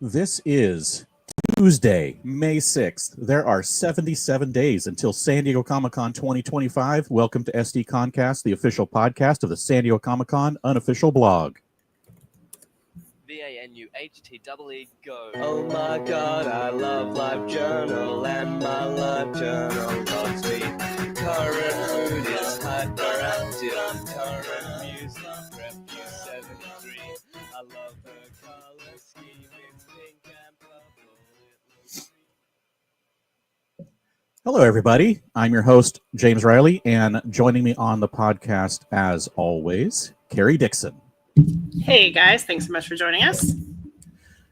This is Tuesday, May 6th. There are 77 days until San Diego Comic-Con 2025. Welcome to SDConCast, the official podcast of the San Diego Comic-Con unofficial blog. VANUHTEE go. Oh my god, I love LiveJournal, and my LiveJournal loves me. Current food is hyperactive, current music refuse 73. I love her color scheme, it's pink and purple. Hello, everybody. I'm your host, James Riley, and joining me on the podcast, as always, Carrie Dixon. Hey, guys. Thanks so much for joining us.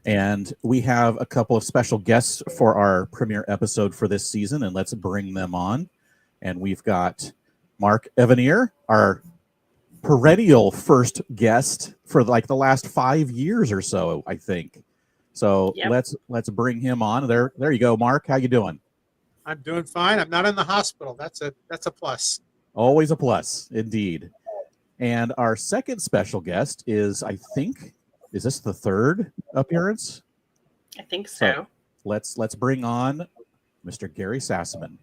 And we have a couple of special guests for our premiere episode for this season, and let's bring them on. And we've got Mark Evanier, our perennial first guest for like the last 5 years or so, I think. So Yep. let's bring him on. There you go, Mark. How you doing? I'm doing fine. I'm not in the hospital. That's a plus. Always a plus, indeed. And our second special guest is, I think, is this the third appearance? I think so. Let's bring on Mr. Gary Sassaman.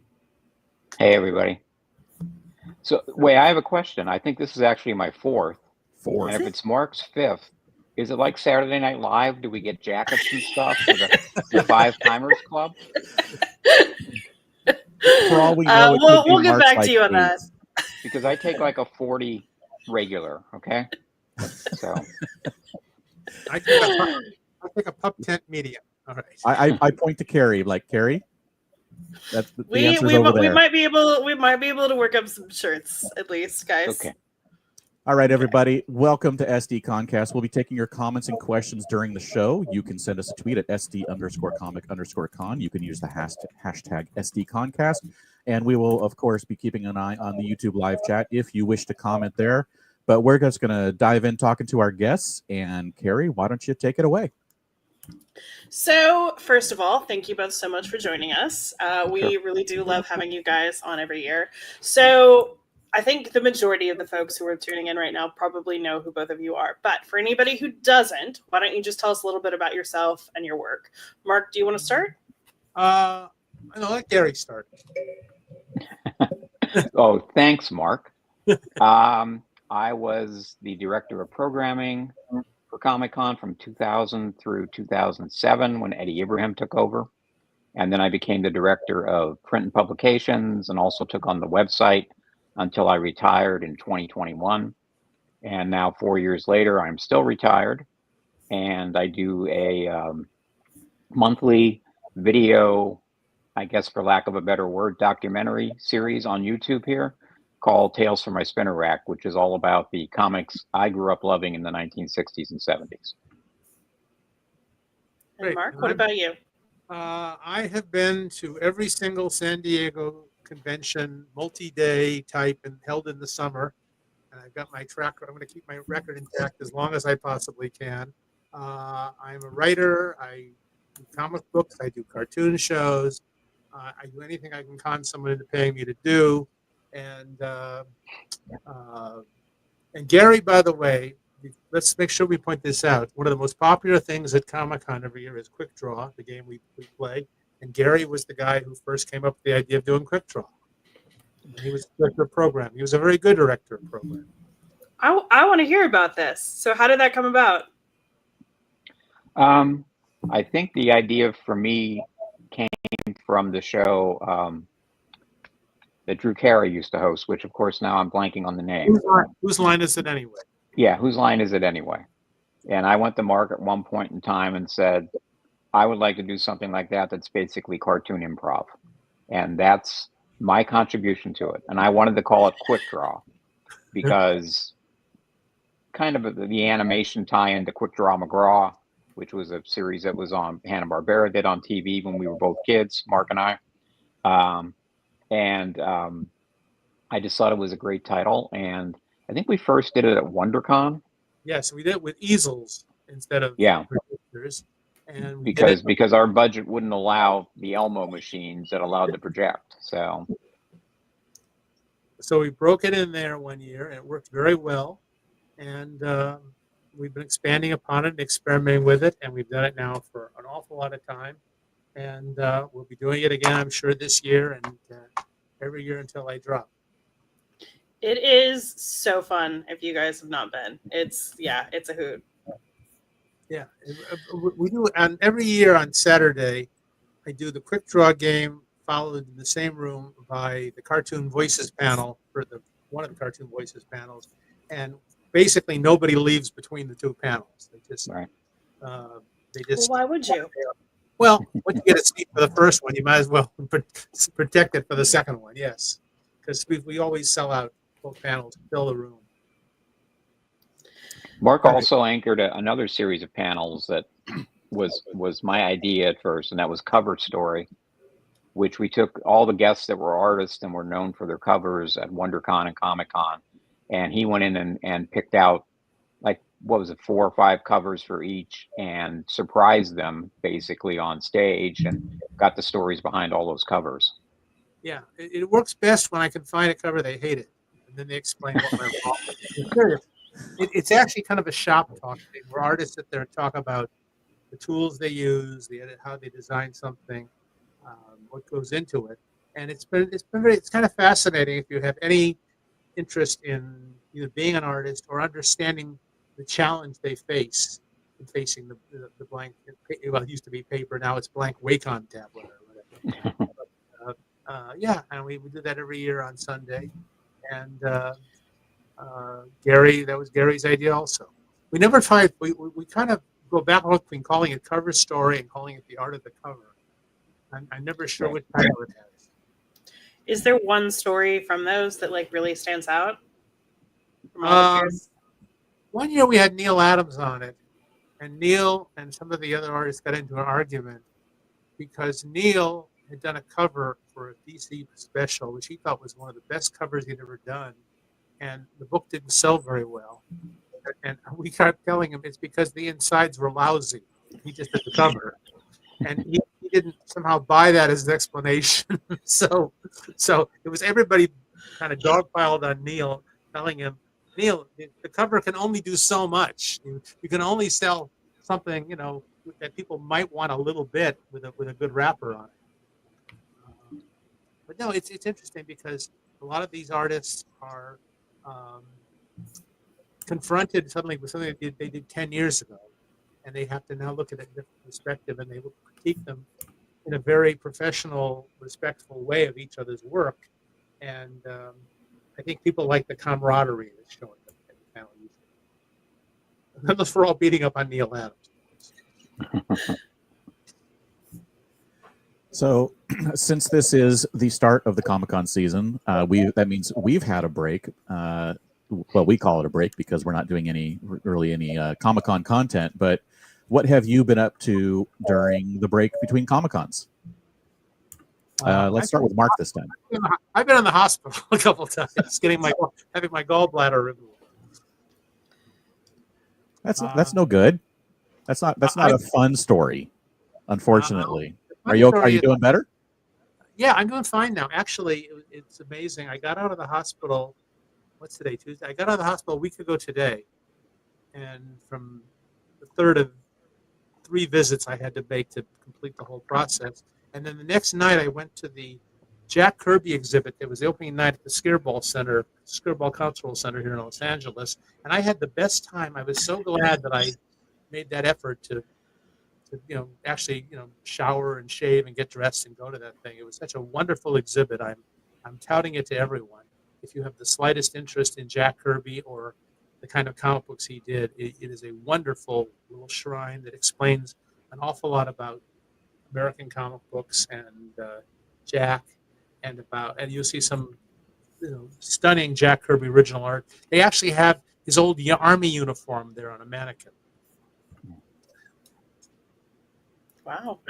Hey, everybody. So, wait, I have a question. I think this is actually my fourth. And if it's Mark's fifth, is it like Saturday Night Live? Do we get jackets and stuff for the Five Timers Club? For all we know, we'll get back to you on that. Because I take like a 40 regular, okay? So I take a pup tent medium. All right. I point to Carrie, like Carrie. That's the We answer's over there. might be able to work up some shirts at least, guys. okay. All right, everybody. Welcome to SDConCast. We'll be taking your comments and questions during the show. You can send us a tweet at SD_comic_con. You can use the hashtag SDConCast. And we will, of course, be keeping an eye on the YouTube live chat if you wish to comment there. But we're just going to dive in talking to our guests. And Carrie, why don't you take it away? So, first of all, thank you both so much for joining us. We really do love having you guys on every year. So, I think the majority of the folks who are tuning in right now probably know who both of you are. But for anybody who doesn't, why don't you just tell us a little bit about yourself and your work? Mark, do you want to start? I'll let Gary start. Oh, thanks, Mark. I was the director of programming for Comic-Con from 2000 through 2007 when Eddie Ibrahim took over. And then I became the director of print and publications and also took on the website until I retired in 2021. And now 4 years later, I'm still retired. And I do a monthly video, I guess for lack of a better word, documentary series on YouTube here called Tales from My Spinner Rack, which is all about the comics I grew up loving in the 1960s and 70s. And Great. Mark, what about you? I have been to every single San Diego convention, multi-day type, and held in the summer. And I've got my track. I'm going to keep my record intact as long as I possibly can. I'm a writer. I do comic books. I do cartoon shows. I do anything I can con someone into paying me to do. And Gary, by the way, let's make sure we point this out. One of the most popular things at Comic-Con every year is Quick Draw, the game we play. And Gary was the guy who first came up with the idea of doing Quick Draw. And he was the director of program. He was a very good director of program. I want to hear about this. So how did that come about? I think the idea for me came from the show that Drew Carey used to host, which of course now I'm blanking on the name. Whose line is it anyway? Yeah, Whose Line Is It Anyway? And I went to Mark at one point in time and said, I would like to do something like that that's basically cartoon improv. And that's my contribution to it. And I wanted to call it Quick Draw because kind of the animation tie-in to Quick Draw McGraw, which was a series that was on Hanna-Barbera, did on TV when we were both kids, Mark and I. I just thought it was a great title. And I think we first did it at WonderCon. Yes, we did it with easels instead of projectors. And because our budget wouldn't allow the Elmo machines that allowed to project. So we broke it in there one year, and it worked very well. And we've been expanding upon it and experimenting with it, and we've done it now for an awful lot of time. And we'll be doing it again, I'm sure, this year and every year until I drop. It is so fun if you guys have not been. It's a hoot. Yeah, we do, and every year on Saturday, I do the quick draw game, followed in the same room by the Cartoon Voices panel for one of the Cartoon Voices panels, and basically nobody leaves between the two panels. They just, Right. they just. Well, why would you? Well, once you get a seat for the first one, you might as well protect it for the second one. Yes, because we always sell out both panels, fill the room. Mark also anchored another series of panels that was my idea at first, and that was Cover Story, which we took all the guests that were artists and were known for their covers at WonderCon and Comic-Con, and he went in and picked out, like, what was it, 4 or 5 covers for each, and surprised them basically on stage and got the stories behind all those covers. Yeah, it works best when I can find a cover they hate it, and then they explain what went wrong. I'm serious. It's actually kind of a shop talk thing where artists sit there and talk about the tools they use, how they design something, what goes into it, and it's kind of fascinating if you have any interest in either being an artist or understanding the challenge they face in facing the blank. Well, it used to be paper, now it's blank Wacom tablet or whatever. Yeah, and we do that every year on Sunday, and Gary, that was Gary's idea also. We never tried. We kind of go back and forth between calling it Cover Story and calling it The Art of the Cover. I'm never sure which title it has. Is there one story from those that like really stands out? From all the years? One year we had Neil Adams on it, and Neil and some of the other artists got into an argument because Neil had done a cover for a DC special, which he thought was one of the best covers he'd ever done, and the book didn't sell very well. And we kept telling him it's because the insides were lousy. He just did the cover, and he didn't somehow buy that as an explanation. so it was everybody kind of dogpiled on Neil, telling him, Neil, the cover can only do so much. You can only sell something, that people might want a little bit with a good wrapper on it. But no, it's interesting because a lot of these artists are confronted suddenly with something they did 10 years ago, and they have to now look at it in a different perspective, and they will critique them in a very professional, respectful way of each other's work. And I think people like the camaraderie that's shown at the panel usually. Unless we're all beating up on Neil Adams. So, since this is the start of the Comic-Con season, that means we've had a break. Well, we call it a break because we're not doing any Comic-Con content. But what have you been up to during the break between Comic-Cons? Let's start with Mark this time. I've been in the hospital a couple of times, having my gallbladder removed. That's no good. That's not a fun story, unfortunately. Are you doing better? Yeah, I'm doing fine now. Actually, it's amazing. I got out of the hospital. What's today? Tuesday. I got out of the hospital a week ago today, and from the third of 3 visits I had to make to complete the whole process. And then the next night I went to the Jack Kirby exhibit. It was the opening night at the Skirball Cultural Center here in Los Angeles, and I had the best time. I was so glad that I made that effort to actually shower and shave and get dressed and go to that thing. It was such a wonderful exhibit. I'm touting it to everyone. If you have the slightest interest in Jack Kirby or the kind of comic books he did, it is a wonderful little shrine that explains an awful lot about American comic books and Jack, and you'll see some stunning Jack Kirby original art. They actually have his old army uniform there on a mannequin. Wow,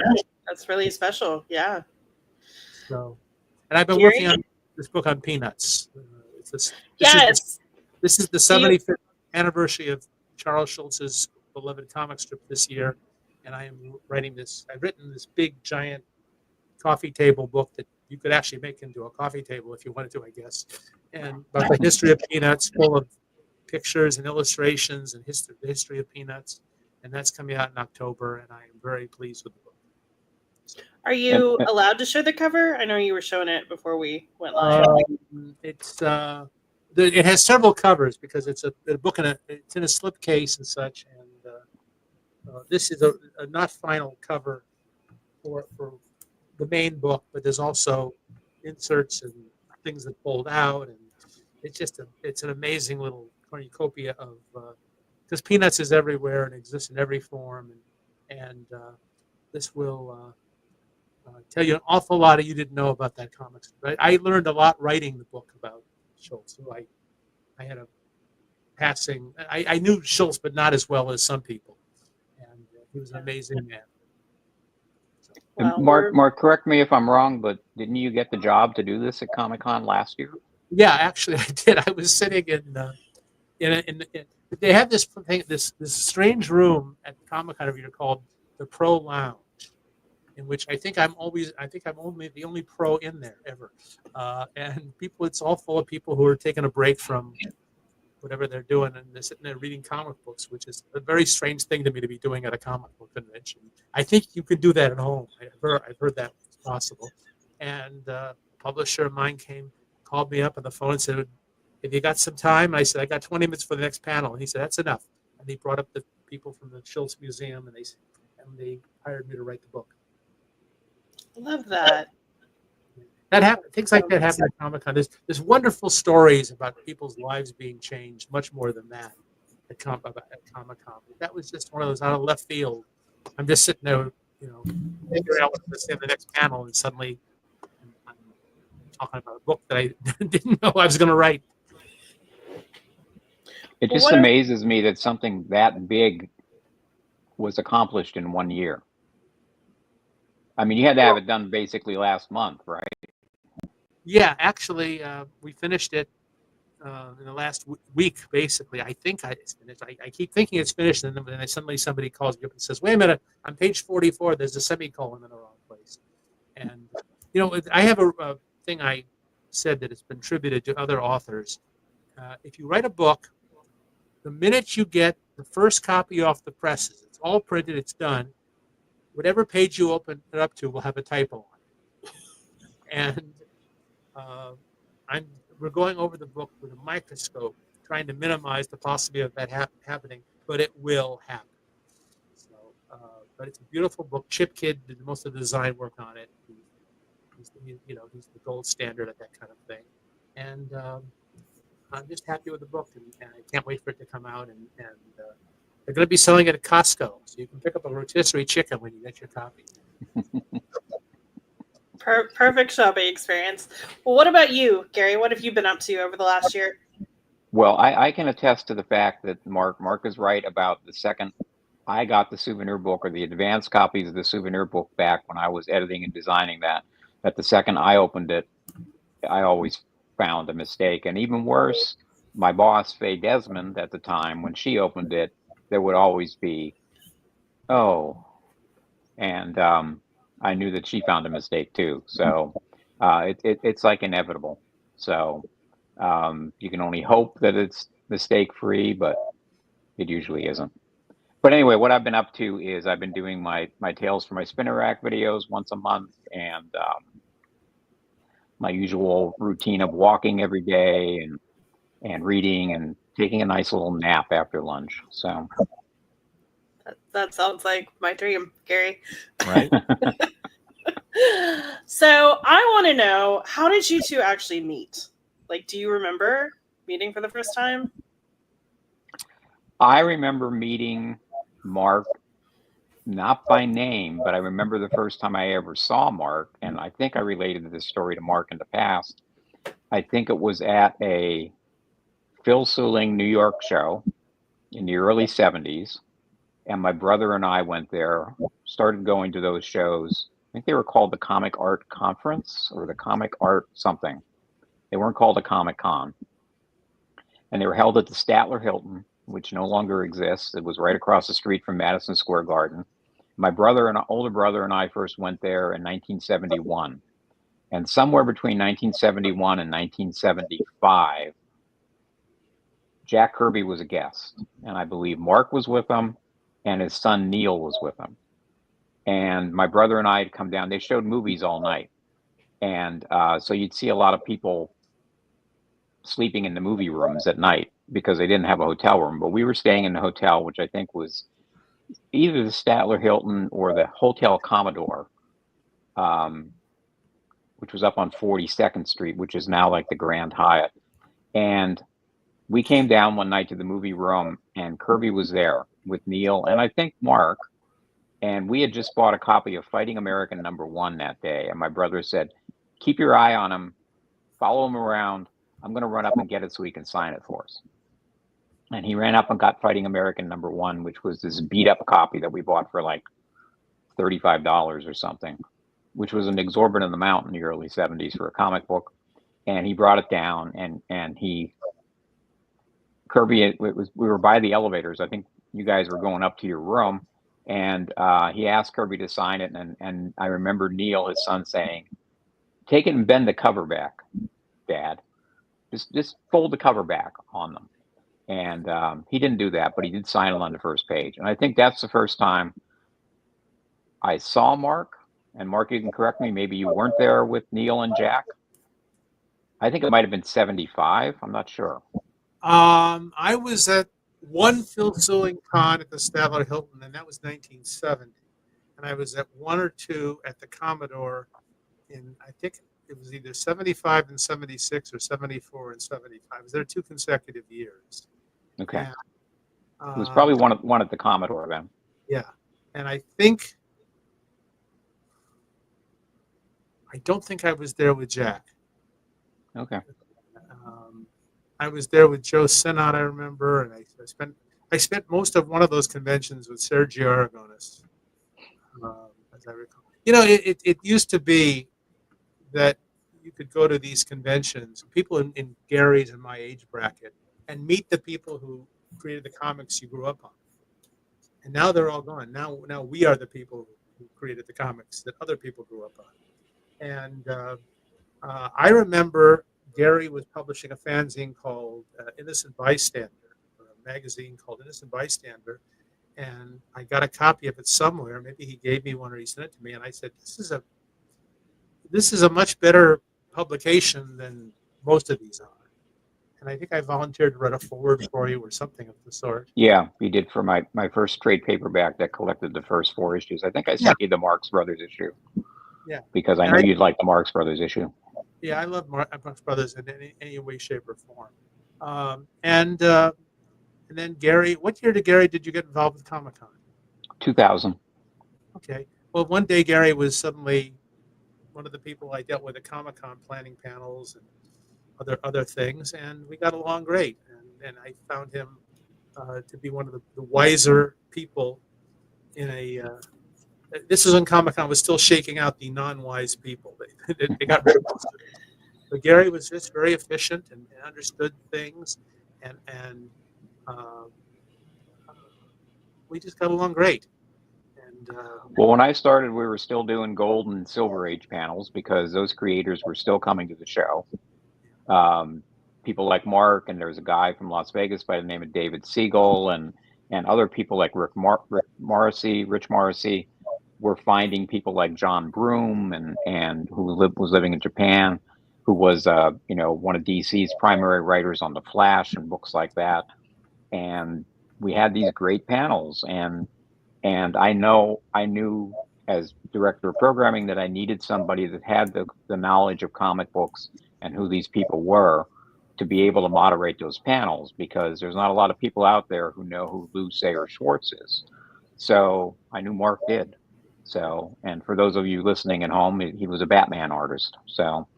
that's really special. Yeah. So, and I've been working on this book on Peanuts. This is the 75th anniversary of Charles Schultz's beloved comic strip this year, and I am writing this. I've written this big, giant coffee table book that you could actually make into a coffee table if you wanted to, I guess, and about the history of Peanuts, full of pictures and illustrations and the history of Peanuts, and that's coming out in October, and I am very pleased with the book. Are you allowed to show the cover? I know you were showing it before we went live. It has several covers because it's a book it's in a slipcase and such, and this is a not final cover for the main book, but there's also inserts and things that fold out, and it's an amazing little cornucopia of because Peanuts is everywhere and exists in every form, and this will tell you an awful lot that you didn't know about that comics. But I learned a lot writing the book about Schultz. So I had a passing. I knew Schultz, but not as well as some people, and he was an amazing man. And Mark, correct me if I'm wrong, but didn't you get the job to do this at Comic-Con last year? Yeah, actually, I did. I was sitting in they have this thing, this strange room at Comic-Con every year called the Pro Lounge, in which I think I'm only the only pro in there ever, and it's all full of people who are taking a break from whatever they're doing, and they're sitting there reading comic books, which is a very strange thing to me to be doing at a comic book convention. I think you could do that at home. I've heard that was possible. And a publisher of mine called me up on the phone and said, "Have you got some time?" I said, "I got 20 minutes for the next panel." And he said, "That's enough." And he brought up the people from the Schultz Museum, and they hired me to write the book. I love that. That happen. Things like that happen at Comic-Con. There's wonderful stories about people's lives being changed, much more than that at Comic-Con. That was just one of those out of left field. I'm just sitting there, figuring out what's in the next panel, and suddenly I'm talking about a book that I didn't know I was going to write. It just amazes me that something that big was accomplished in 1 year. I mean, you had to have it done basically last month, right? Yeah, actually, we finished it in the last week, basically. I think it's finished. I keep thinking it's finished, and then suddenly somebody calls me up and says, "Wait a minute, on page 44, there's a semicolon in the wrong place." And, I have a thing I said that has been attributed to other authors. If you write a book, the minute you get the first copy off the presses, it's all printed, it's done, whatever page you open it up to will have a typo on it. And we're going over the book with a microscope, trying to minimize the possibility of that happening, but it will happen. So, but it's a beautiful book. Chip Kidd did most of the design work on it. He's the gold standard at that kind of thing. And I'm just happy with the book, and I can't wait for it to come out. And they're going to be selling it at Costco, so you can pick up a rotisserie chicken when you get your copy. Perfect shopping experience. Well, what about you, Gary? What have you been up to over the last year? Well, I can attest to the fact that Mark is right about the second I got the souvenir book or the advanced copies of the souvenir book back when I was editing and designing that the second I opened it, I always found a mistake. And even worse, my boss, Faye Desmond, at the time, when she opened it, there would always be, "Oh," and I knew that she found a mistake too. So it's like inevitable. So you can only hope that it's mistake-free, but it usually isn't. But anyway, what I've been up to is I've been doing my Tales from My Spinner Rack videos once a month, and my usual routine of walking every day and reading and taking a nice little nap after lunch. So that sounds like my dream, Gary. Right. So I want to know, how did you two actually meet? Like, do you remember meeting for the first time? I remember meeting Mark, not by name, but I remember the first time I ever saw Mark, and I think I related this story to Mark in the past. I think it was at a Phil Suling New York show in the early 70s, and my brother and I went there, started going to those shows. I think they were called the Comic Art Conference or the Comic Art something. They weren't called a Comic Con. And they were held at the Statler Hilton, which no longer exists. It was right across the street from Madison Square Garden. My older brother and I first went there in 1971. And somewhere between 1971 and 1975, Jack Kirby was a guest, and I believe Mark was with him, and his son Neil was with him. And my brother and I had come down. They showed movies all night, and so you'd see a lot of people sleeping in the movie rooms at night because they didn't have a hotel room. But we were staying in the hotel, which I think was either the Statler Hilton or the Hotel Commodore, which was up on 42nd Street, which is now like the Grand Hyatt. And we came down one night to the movie room, and Kirby was there with Neil and I think Mark. And we had just bought a copy of Fighting American #1 that day. And my brother said, keep your eye on him, follow him around. I'm going to run up and get it so he can sign it for us. And he ran up and got Fighting American #1, which was this beat up copy that we bought for like $35 or something, which was an exorbitant amount in the early 70s for a comic book. And he brought it down, and Kirby, we were by the elevators. I think you guys were going up to your room, and he asked Kirby to sign it. And I remember Neil, his son, saying, take it and bend the cover back, Dad. Just fold the cover back on them. And he didn't do that, but he did sign it on the first page. And I think that's the first time I saw Mark. And Mark, you can correct me, maybe you weren't there with Neil and Jack. I think it might have been 75. I'm not sure. I was at one Phil Sewing con at the Statler Hilton, and that was 1970. And I was at one or two at the Commodore in, I think it was either 75 and 76 or 74 and 75. I was there 2 consecutive years. Okay. And, it was probably one at the Commodore then. Yeah. And I don't think I was there with Jack. Okay. I was there with Joe Sinnott, I remember, and I spent most of one of those conventions with Sergio Aragonis, as I recall. You know, it used to be that you could go to these conventions, people in Gary's and my age bracket, and meet the people who created the comics you grew up on. And now they're all gone. Now we are the people who created the comics that other people grew up on. And I remember Gary was publishing a fanzine called Innocent Bystander, or a magazine called Innocent Bystander, and I got a copy of it somewhere. Maybe he gave me one or he sent it to me, and I said, this is a much better publication than most of these are. And I think I volunteered to write a forward for you or something of the sort. Yeah, you did for my first trade paperback that collected the first 4 issues. I think I sent you the Marx Brothers issue. Yeah. Because I know you'd like the Marx Brothers issue. Yeah, I love Marx Brothers in any way, shape, or form. And then Gary, what year did you get involved with Comic-Con? 2000. Okay. Well, one day Gary was suddenly one of the people I dealt with at Comic-Con planning panels and other things, and we got along great. And I found him to be one of the wiser people in a. This is when Comic-Con was still shaking out the non-wise people. They got rid of most of it. But Gary was just very efficient and understood things, and we just got along great. And well, when I started, we were still doing Gold and Silver Age panels because those creators were still coming to the show. People like Mark, and there's a guy from Las Vegas by the name of David Siegel, and other people like Rich Morrissey. We're finding people like John Broome and who was living in Japan, who was one of DC's primary writers on The Flash and books like that. And we had these great panels, and I knew as director of programming that I needed somebody that had the knowledge of comic books and who these people were to be able to moderate those panels, because there's not a lot of people out there who know who Lou Sayer Schwartz is. So I knew Mark did. So, and for those of you listening at home, he was a Batman artist. So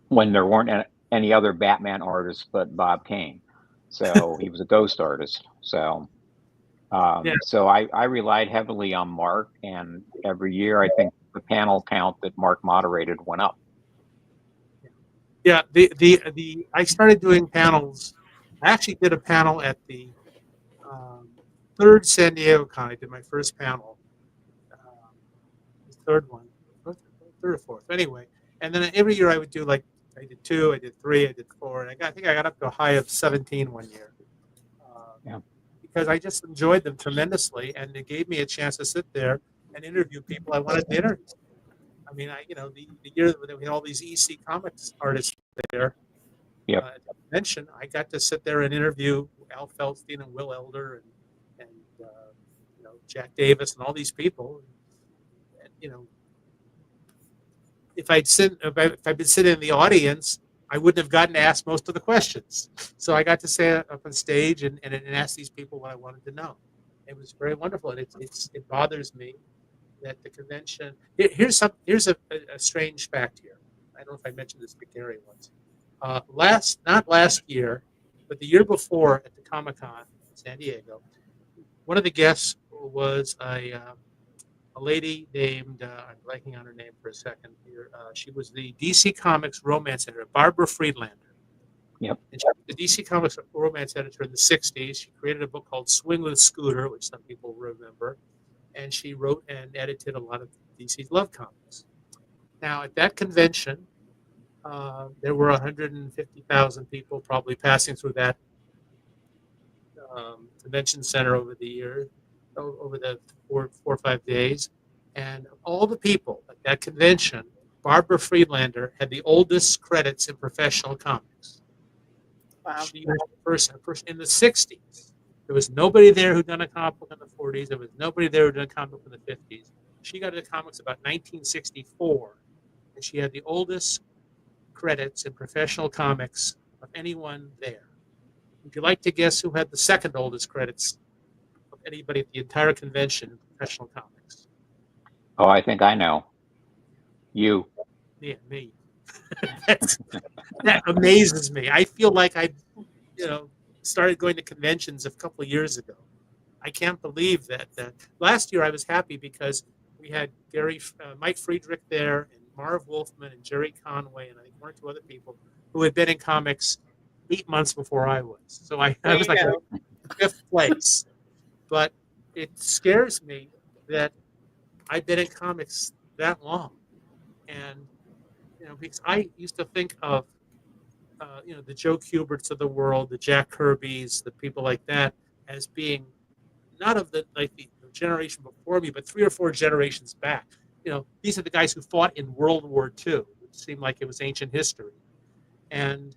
when there weren't any other Batman artists but Bob Kane, so he was a ghost artist. So, so I relied heavily on Mark, and every year I think the panel count that Mark moderated went up. Yeah, I started doing panels. I actually did a panel at the third San Diego Con. I did my first panel. Third one, third or fourth, anyway. And then every year I would do like I did 2, I did 3, I did 4, and I think I got up to a high of 17 one year. Yeah. Because I just enjoyed them tremendously, and it gave me a chance to sit there and interview people I wanted to interview. I mean, the year that we had all these EC Comics artists there, Yep. at the convention, I got to sit there and interview Al Feldstein and Will Elder and Jack Davis and all these people. And, if I'd been sitting in the audience, I wouldn't have gotten to ask most of the questions. So I got to stay up on stage and ask these people what I wanted to know. It was very wonderful, and it bothers me that the convention. Here's a strange fact here. I don't know if I mentioned this to Gary once. Not last year, but the year before at the Comic-Con in San Diego, one of the guests was a lady named, I'm blanking on her name for a second here. She was the DC Comics romance editor, Barbara Friedlander. Yep. And she was the DC Comics romance editor in the 60s. She created a book called Swing with Scooter, which some people remember. And she wrote and edited a lot of DC's Love comics. Now, at that convention, there were 150,000 people probably passing through that convention center over the 4 or 5 days. And of all the people at that convention, Barbara Friedlander had the oldest credits in professional comics. Wow. She was the first in the 60s. There was nobody there who'd done a comic book in the 40s. There was nobody there who'd done a comic book in the 50s. She got into comics about 1964, and she had the oldest credits in professional comics of anyone there. Would you like to guess who had the second oldest credits of anybody at the entire convention in professional comics? Oh, I think I know. You. Yeah, me. That amazes me. I feel like I, started going to conventions a couple of years ago. I can't believe that. Last year I was happy because we had Mike Friedrich there, and Marv Wolfman, and Jerry Conway, and I think 1 or 2 other people who had been in comics 8 months before I was. So I was like 5th place. But it scares me that I've been in comics that long. And, because I used to think of, the Joe Kuberts of the world, the Jack Kirbys, the people like that, as being not of the generation before me, but 3 or 4 generations back. These are the guys who fought in World War II, which seemed like it was ancient history. And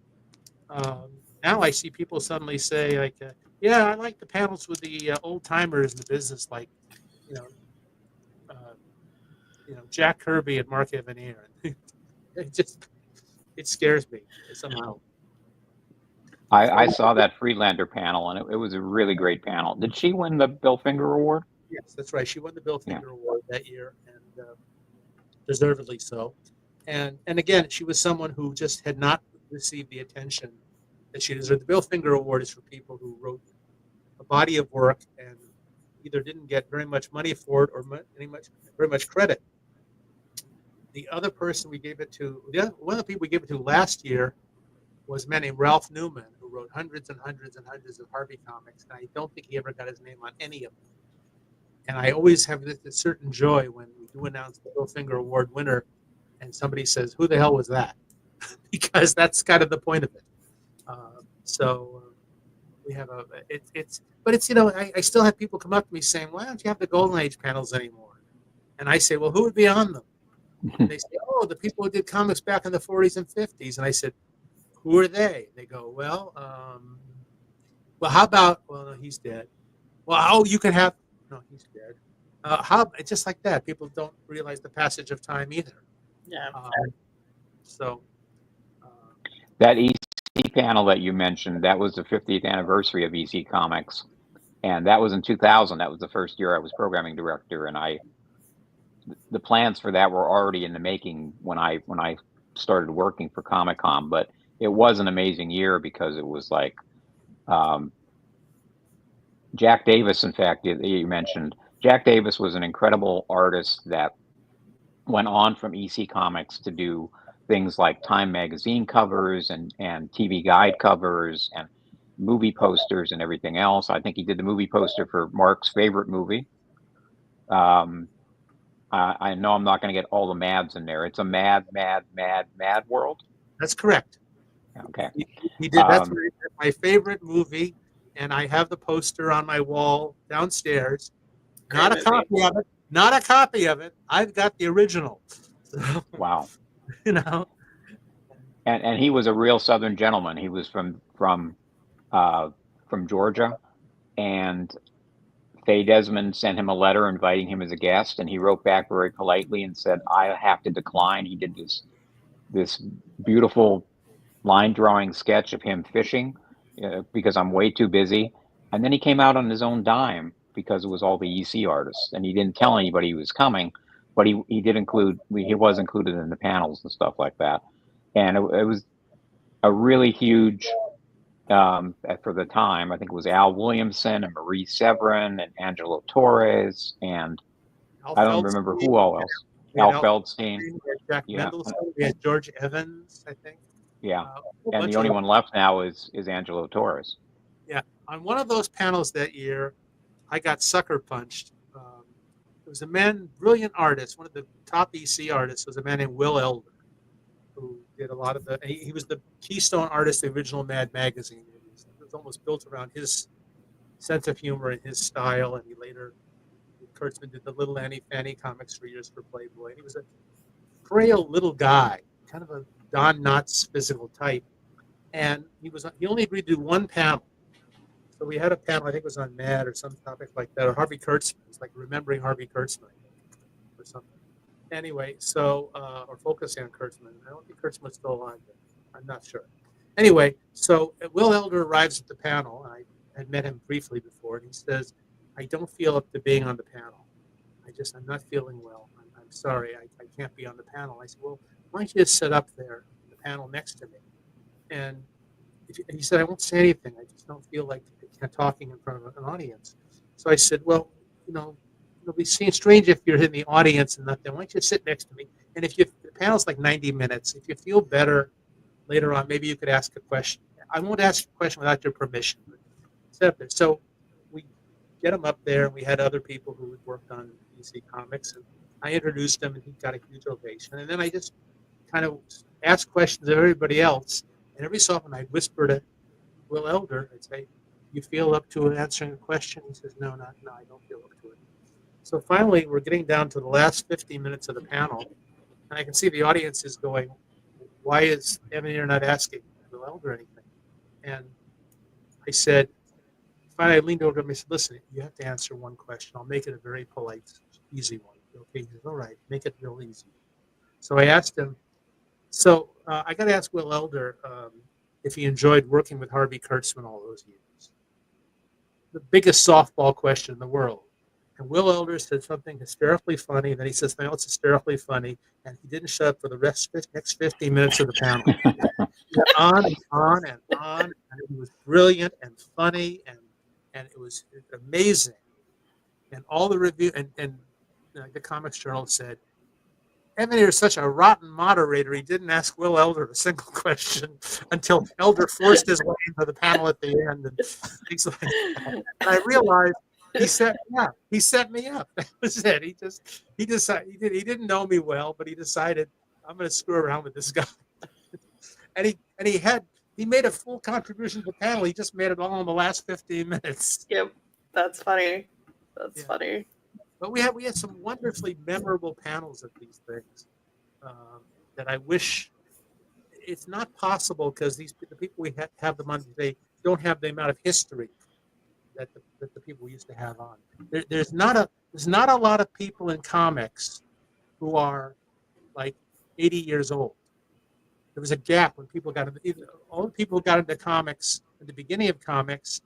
now I see people suddenly say, yeah, I like the panels with the old timers in the business, like, Jack Kirby and Mark Evanier. It scares me somehow. I saw that Friedlander panel, and it was a really great panel. Did she win the Bill Finger Award? Yes, that's right. She won the Bill Finger Award that year, and deservedly so. And again, she was someone who just had not received the attention that she deserved. The Bill Finger Award is for people who wrote a body of work and either didn't get very much money for it or very much credit. The other person we gave it to, one of the people we gave it to last year was a man named Ralph Newman, who wrote hundreds and hundreds and hundreds of Harvey comics, and I don't think he ever got his name on any of them. And I always have this certain joy when we do announce the Bill Finger Award winner, and somebody says, "Who the hell was that?" Because that's kind of the point of it. We have I still have people come up to me saying, "Why don't you have the Golden Age panels anymore?" And I say, "Well, who would be on them?" And they say, "Oh, the people who did comics back in the 40s and 50s." And I said, "Who are they?" They go, "Well, how about? Well, no, he's dead. Well, you can have. No, he's dead. How? Just like that. People don't realize the passage of time either." Yeah. That EC panel that you mentioned, that was the 50th anniversary of EC Comics, and that was in 2000. That was the first year I was programming director, and the plans for that were already in the making when I started working for Comic-Con. But it was an amazing year because it was like Jack Davis. In fact, you mentioned Jack Davis was an incredible artist that went on from EC Comics to do things like Time magazine covers and TV guide covers and movie posters and everything else. I think he did the movie poster for Mark's favorite movie. I know I'm not going to get all the mads in there. It's a mad world. That's correct. Okay. He did. That's my favorite movie, and I have the poster on my wall downstairs. Not a copy of it. Not a copy of it. I've got the original. So, Wow. you know. And he was a real Southern gentleman. He was from Georgia, and Faye Desmond sent him a letter inviting him as a guest, and he wrote back very politely and said, "I have to decline." He did this beautiful line drawing sketch of him fishing because I'm way too busy. And then he came out on his own dime because it was all the EC artists, and he didn't tell anybody he was coming, but he did include, he was included in the panels and stuff like that. And it was a really huge, for the time, I think it was Al Williamson and Marie Severin and Angelo Torres, and I don't remember who all else. Al Feldstein. Jack Mendelson. We had George Evans, I think. Yeah. And the only one left now is Angelo Torres. Yeah. On one of those panels that year, I got sucker punched. There was a man, brilliant artist, one of the top EC artists was a man named Will Elder, who did a lot of he was the keystone artist of the original Mad magazine. It was almost built around his sense of humor and his style, and he later, Kurtzman did the Little Annie Fanny comics for years for Playboy. And he was a frail little guy, kind of a Don Knotts physical type, and he only agreed to do one panel. So we had a panel, I think it was on Mad or some topic like that, or Harvey Kurtzman. It's like remembering Harvey Kurtzman or something. Anyway, so or focusing on Kurtzman. I don't think Kurtzman was still alive then. I'm not sure. Anyway, so Will Elder arrives at the panel, and I had met him briefly before, and he says, "I don't feel up to being on the panel. I'm not feeling well. I'm sorry, I can't be on the panel." I said, "Well, why don't you just sit up there, the panel next to me?" And he said, "I won't say anything. I just don't feel like talking in front of an audience." So I said, "Well, it'll be strange if you're in the audience and not there. Why don't you sit next to me? And if the panel's like 90 minutes, if you feel better later on, maybe you could ask a question. I won't ask a question without your permission. But sit up there." So we get him up there, and we had other people who had worked on DC Comics, and I introduced him, and he got a huge ovation. And then I just kind of asked questions of everybody else, and every so often I'd whisper to Will Elder, I'd say, "You feel up to answering a question?" He says, No, I don't feel up to it." So finally, we're getting down to the last 15 minutes of the panel, and I can see the audience is going, "Why is Evanier not asking Will Elder anything?" And I said, finally I leaned over to him and said, "Listen, you have to answer one question. I'll make it a very polite, easy one." Okay, he says, "All right, make it real easy." So I asked him, I got to ask Will Elder if he enjoyed working with Harvey Kurtzman all those years. The biggest softball question in the world. And Will Elder said something hysterically funny, and then he said something else hysterically funny, and he didn't shut up for the next 15 minutes of the panel. He went on and on and on, and it was brilliant and funny, and it was amazing. And all the review and the Comics Journal said, "Evanier is such a rotten moderator. He didn't ask Will Elder a single question until Elder forced his way into the panel at the end." And things like that. And I realized he set me up. He set me up. That was it. He decided he didn't know me well, but he decided, I'm going to screw around with this guy. and he made a full contribution to the panel. He just made it all in the last 15 minutes. Yep, that's funny. That's funny. But we had some wonderfully memorable panels of these things that I wish it's not possible because the people we have them on today don't have the amount of history that the people we used to have on. There's not a lot of people in comics who are like 80 years old. There was a gap when people got into all the people who got into comics at the beginning of comics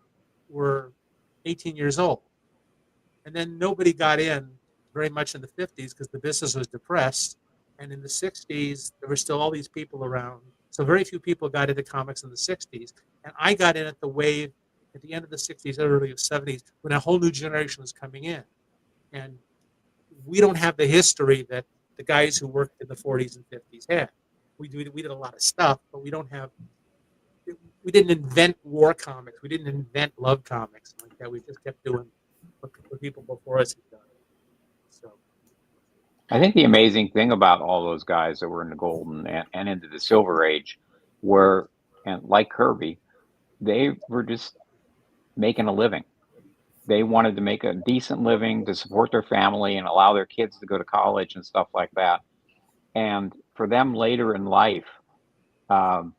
were 18 years old. And then nobody got in very much in the 50s because the business was depressed. And in the 60s, there were still all these people around. So very few people got into comics in the 60s. And I got in at the wave at the end of the 60s, early of 70s, when a whole new generation was coming in. And we don't have the history that the guys who worked in the 40s and 50s had. We did a lot of stuff, but we didn't invent war comics. We didn't invent love comics like that. We just kept doing what people before us had done. So, I think the amazing thing about all those guys that were in the golden and into the silver age were, and like Kirby, they were just making a living. They wanted to make a decent living to support their family and allow their kids to go to college and stuff like that. And for them later in life, um,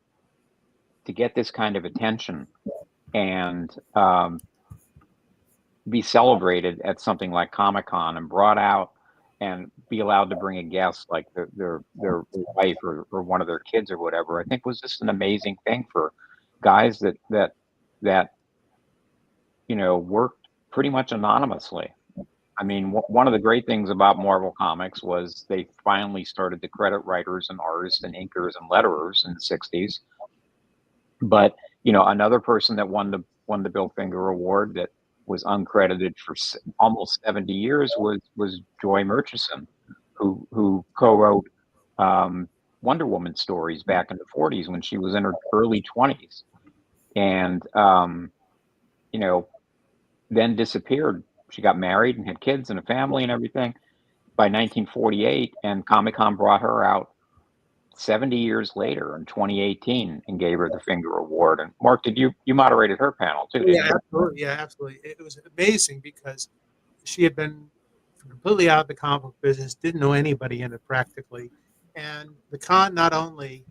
to get this kind of attention and be celebrated at something like Comic-Con and brought out and be allowed to bring a guest like their wife or one of their kids or whatever, I think was just an amazing thing for guys that worked pretty much anonymously. I mean, one of the great things about Marvel Comics was they finally started to credit writers and artists and inkers and letterers in the 60s. But, another person that won the Bill Finger Award that was uncredited for almost 70 years was Joy Murchison, who co-wrote Wonder Woman stories back in the 40s when she was in her early 20s. And, then disappeared. She got married and had kids and a family and everything by 1948, and Comic-Con brought her out 70 years later in 2018 and gave her the Finger Award. And Mark, did you moderated her panel too? Didn't you? Absolutely. Yeah, absolutely. It was amazing because she had been completely out of the comic book business, didn't know anybody in it practically, and the con not only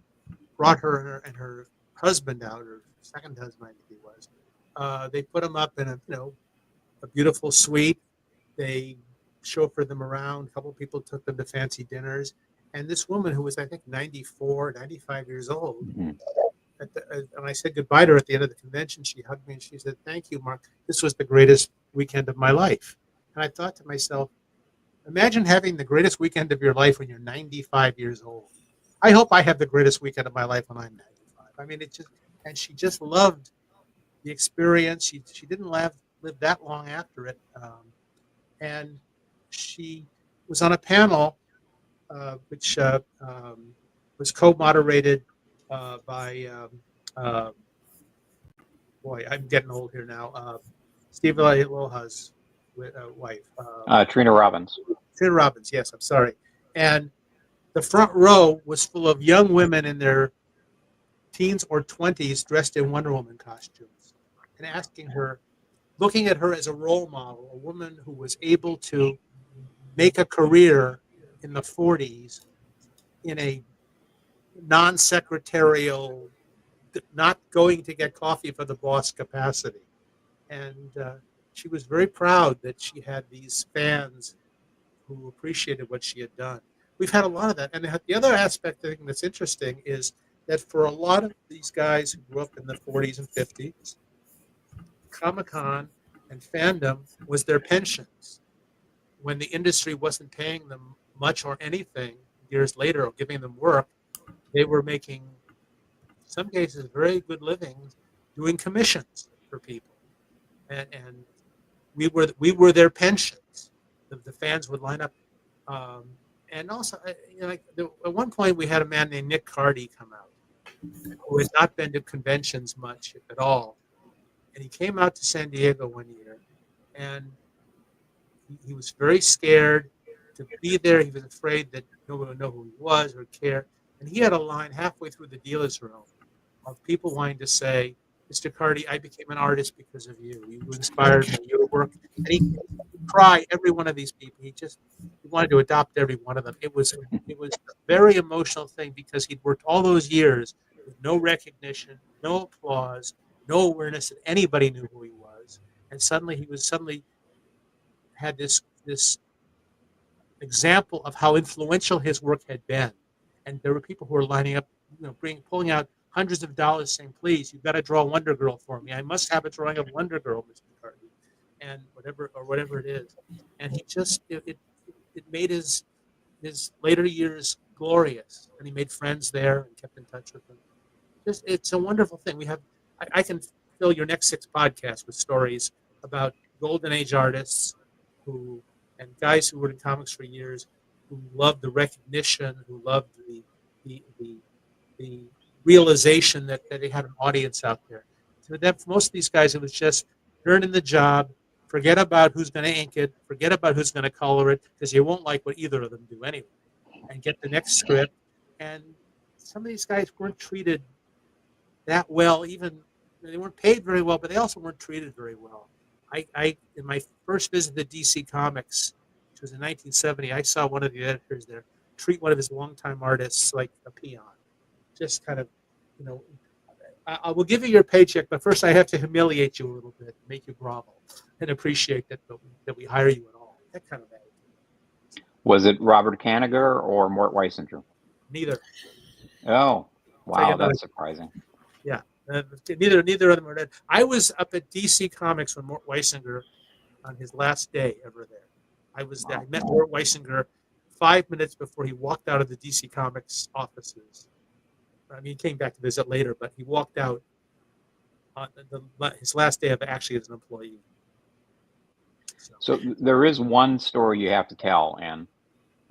brought her and her husband out, her second husband, I think he was. They put him up in a beautiful suite. They chauffeured them around. A couple of people took them to fancy dinners. And this woman who was, I think, 94, 95 years old, and I said goodbye to her at the end of the convention. She hugged me and she said, "Thank you, Mark. This was the greatest weekend of my life." And I thought to myself, imagine having the greatest weekend of your life when you're 95 years old. I hope I have the greatest weekend of my life when I'm 95. I mean, and she just loved the experience. She didn't live that long after it. And she was on a panel which was co-moderated by, boy, I'm getting old here now, Steve Aloha's wife. Trina Robbins. Trina Robbins, yes, I'm sorry. And the front row was full of young women in their teens or 20s dressed in Wonder Woman costumes and asking her, looking at her as a role model, a woman who was able to make a career in the 40s in a non-secretarial, not going to get coffee for the boss capacity. And she was very proud that she had these fans who appreciated what she had done. We've had a lot of that. And the other aspect I think that's interesting is that for a lot of these guys who grew up in the 40s and 50s, Comic-Con and fandom was their pensions. When the industry wasn't paying them much or anything years later or giving them work, they were making, in some cases, very good livings doing commissions for people. And we were their pensions. The fans would line up. And also, at one point, we had a man named Nick Cardy come out who has not been to conventions much, if at all. And he came out to San Diego one year, and he was very scared to be there. He was afraid that no one would know who he was or care. And he had a line halfway through the dealer's room of people wanting to say, "Mr. Cardy, I became an artist because of you. You inspired me, your work." And he would cry, every one of these people. He wanted to adopt every one of them. It was a very emotional thing because he'd worked all those years with no recognition, no applause, no awareness that anybody knew who he was. And suddenly he had this example of how influential his work had been. And there were people who were lining up, pulling out hundreds of dollars saying, "Please, you've got to draw Wonder Girl for me. I must have a drawing of Wonder Girl, Mr. Cardy." And whatever it is. And he just, it made his later years glorious. And he made friends there and kept in touch with them. It's a wonderful thing. I can fill your next 6 podcasts with stories about Golden Age artists and guys who were in comics for years, who loved the recognition, who loved the realization that they had an audience out there. So that for most of these guys, it was just learning the job, Forget about who's going to ink it. Forget about who's going to color it, because you won't like what either of them do anyway. And get the next script. And some of these guys weren't treated that well. Even they weren't paid very well, but they also weren't treated very well. I in my first visit to DC Comics, which was in 1970, I saw one of the editors there treat one of his longtime artists like a peon. Just kind of, I will give you your paycheck, but first I have to humiliate you a little bit, make you grovel, and appreciate that we hire you at all. That kind of attitude. Was it Robert Kanigher or Mort Weisinger? Neither. Oh, wow, that's surprising. Yeah, neither of them were dead. I was up at DC Comics when Mort Weisinger, on his last day ever there. I was there. I met Mort Weisinger 5 minutes before he walked out of the DC Comics offices. I mean, he came back to visit later, but he walked out on his last day of actually as an employee. So there is one story you have to tell. And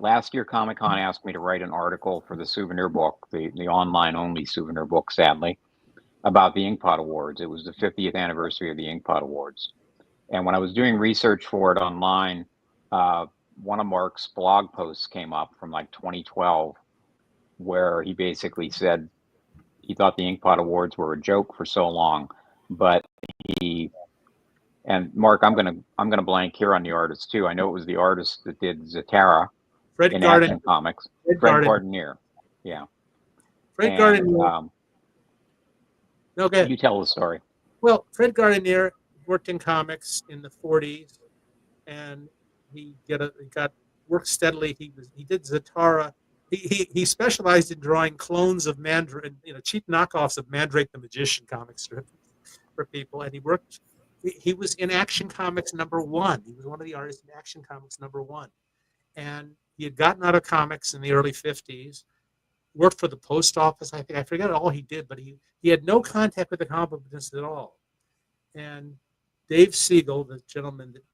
last year, Comic-Con asked me to write an article for the souvenir book, the online-only souvenir book, sadly, about the Inkpot Awards. It was the 50th anniversary of the Inkpot Awards. And when I was doing research for it online, one of Mark's blog posts came up from like 2012, where he basically said he thought the Inkpot Awards were a joke for so long, but and Mark, I'm gonna blank here on the artist too. I know it was the artist that did Zatara in Action Comics, Fred Gardenier. Yeah, Fred Gardenier. No, go ahead. You tell the story. Well, Fred Gardenier worked in comics in the 40s, and he got worked steadily. He did Zatara. He specialized in drawing clones of Mandrake, cheap knockoffs of Mandrake the Magician comic strip for people. And he was in Action Comics #1. He was one of the artists in Action Comics #1. And he had gotten out of comics in the early 50s, worked for the post office. I forget all he did, but he had no contact with the comic book business at all. And Dave Siegel, the gentleman that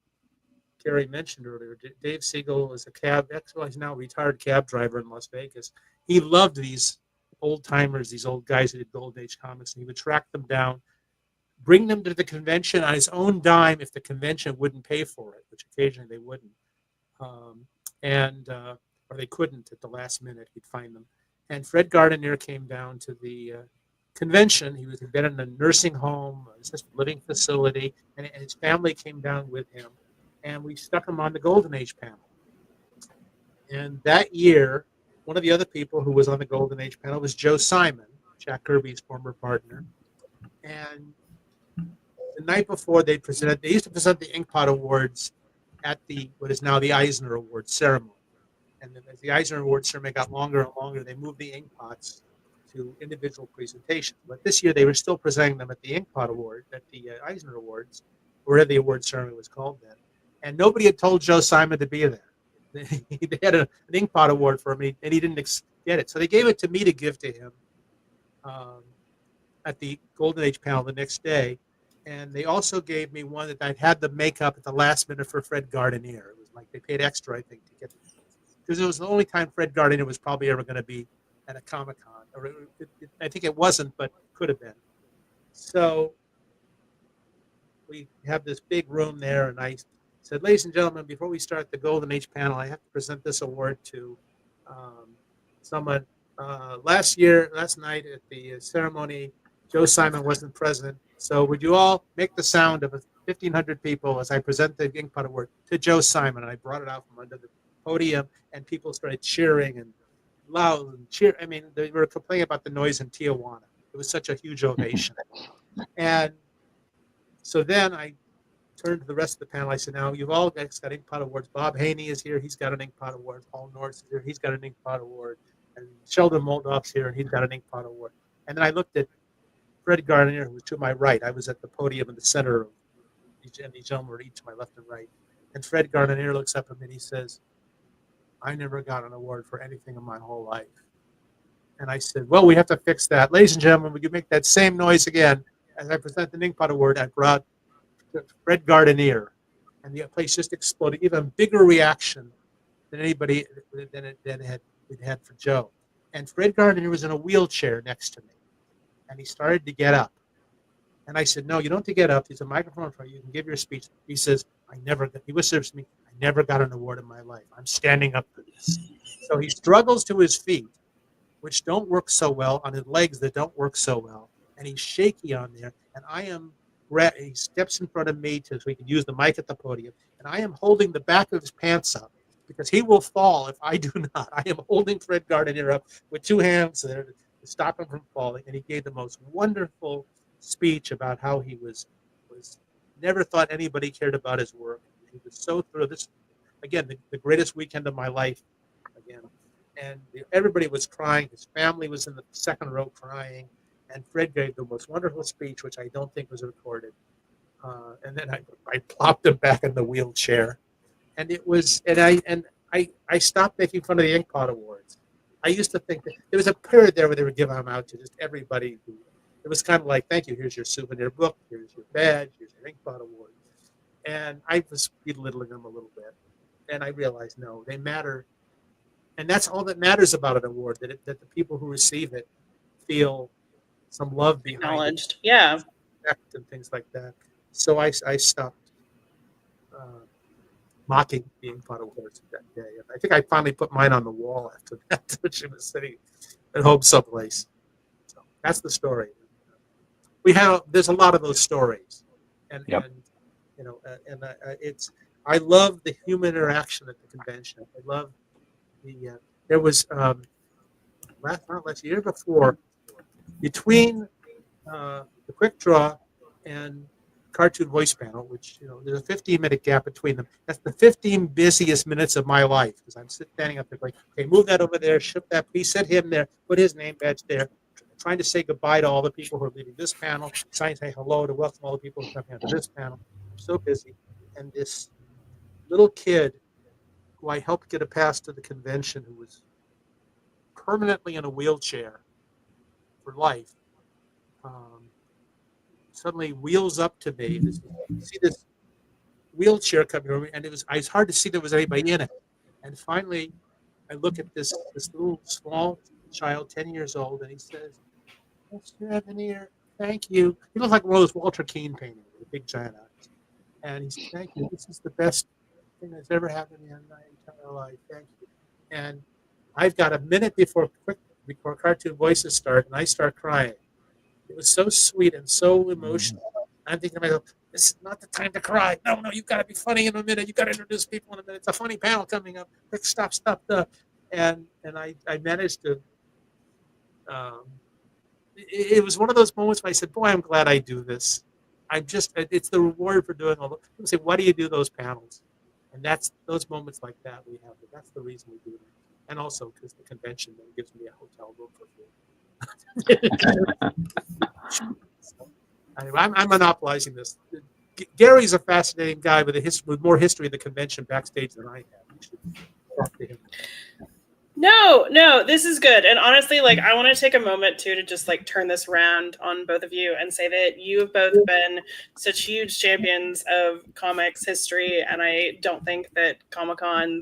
Gary mentioned earlier, Dave Siegel was he's now a retired cab driver in Las Vegas. He loved these old timers, these old guys who did Golden Age comics, and he would track them down, bring them to the convention on his own dime if the convention wouldn't pay for it, which occasionally they wouldn't, or they couldn't at the last minute. He'd find them. And Fred Gardenier came down to the convention. He'd been in a nursing home, assisted living facility, and his family came down with him. And we stuck him on the Golden Age panel. And that year, one of the other people who was on the Golden Age panel was Joe Simon, Jack Kirby's former partner. And the night before they used to present the Inkpot Awards at what is now the Eisner Awards ceremony. And then as the Eisner Awards ceremony got longer and longer, they moved the Inkpots to individual presentations. But this year they were still presenting them at the Inkpot Award, at the Eisner Awards, or whatever the award ceremony was called then. And nobody had told Joe Simon to be there. They had an Inkpot Award for him, and he didn't get it. So they gave it to me to give to him at the Golden Age panel the next day. And they also gave me one that I'd had the makeup at the last minute for Fred Gardenier. It was like they paid extra, I think, to get it. Because it was the only time Fred Gardenier was probably ever going to be at a Comic-Con. I think it wasn't, but could have been. So we have this big room there, and I said, ladies and gentlemen, before we start the Golden Age panel, I have to present this award to someone. Last night at the ceremony, Joe Simon wasn't present. So would you all make the sound of 1,500 people as I present the Inkpot Award to Joe Simon? And I brought it out from under the podium, and people started cheering and loud and cheer. I mean, they were complaining about the noise in Tijuana. It was such a huge ovation. And so then I turned to the rest of the panel. I said, now you've all got Inkpot Awards. Bob Haney is here. He's got an Inkpot Award. Paul Norris is here. He's got an Inkpot Award. And Sheldon Moldoff's here, and he's got an Inkpot Award. And then I looked at Fred Gardenier, who was to my right. I was at the podium in the center of each, and these gentlemen were each to my left and right. And Fred Gardenier looks up at me and he says, I never got an award for anything in my whole life. And I said, well, we have to fix that. Ladies and gentlemen, would you make that same noise again? As I present the Inkpot Award, I brought Fred Gardenier. And the place just exploded. Even bigger reaction than anybody than it had for Joe. And Fred Gardenier was in a wheelchair next to me. And he started to get up. And I said, no, you don't have to get up. There's a microphone in front of you. You can give your speech. He says, he whispers to me, I never got an award in my life. I'm standing up for this. So he struggles to his feet, which don't work so well, on his legs that don't work so well. And he's shaky on there. And he steps in front of me so he can use the mic at the podium. And I am holding the back of his pants up because he will fall if I do not. I am holding Fred Gardenier up with two hands there to stop him from falling. And he gave the most wonderful speech about how he was never thought anybody cared about his work. He was so thrilled. This, again, the greatest weekend of my life. Again, and everybody was crying. His family was in the second row crying, and Fred gave the most wonderful speech, which I don't think was recorded. And then I plopped him back in the wheelchair, and it was, and I stopped making fun of the Inkpot Awards. I used to think that there was a period there where they would give them out to just everybody. It was kind of like, thank you, here's your souvenir book, here's your badge, here's your Inkpot Award. And I was belittling them a little bit. And I realized, no, they matter. And that's all that matters about an award, that the people who receive it feel some love behind Acknowledged. it. Yeah. Respect and things like that. So I stopped mocking the Inkpot Awards that day. And I think I finally put mine on the wall after that, which was sitting at home someplace. So that's the story. There's a lot of those stories, and you know, I love the human interaction at the convention. I love there was last year before, between the quick draw and cartoon voice panel, which, you know, there's a 15-minute gap between them. That's the 15 busiest minutes of my life, because I'm standing up there going, okay, move that over there, shift that, please set him there, put his name badge there, trying to say goodbye to all the people who are leaving this panel, trying to say hello to welcome all the people who are coming onto this panel. I'm so busy. And this little kid who I helped get a pass to the convention, who was permanently in a wheelchair for life, suddenly wheels up to me. You see this wheelchair coming over me, and it's hard to see there was anybody in it. And finally, I look at this little small child, 10 years old, and he says, Mr. Evanier, thank you. He looks like one of those Walter Keane paintings with big giant eyes. And he said, thank you. This is the best thing that's ever happened in my entire life. Thank you. And I've got a minute before cartoon voices start, and I start crying. It was so sweet and so emotional. I'm thinking to myself, this is not the time to cry. No, you've got to be funny in a minute. You've got to introduce people in a minute. It's a funny panel coming up. Quick, stop. And I managed to. It was one of those moments where I said, boy, I'm glad I do this. It's the reward for doing all the. People say, why do you do those panels? And that's those moments like that we have. That's the reason we do it. And also because the convention then gives me a hotel room for food. So, anyway, I'm monopolizing this. Gary's a fascinating guy with more history of the convention backstage than I have. You should talk to him. No, this is good. And honestly, like, I want to take a moment too to just like turn this around on both of you and say that you have both been such huge champions of comics history. And I don't think that Comic-Con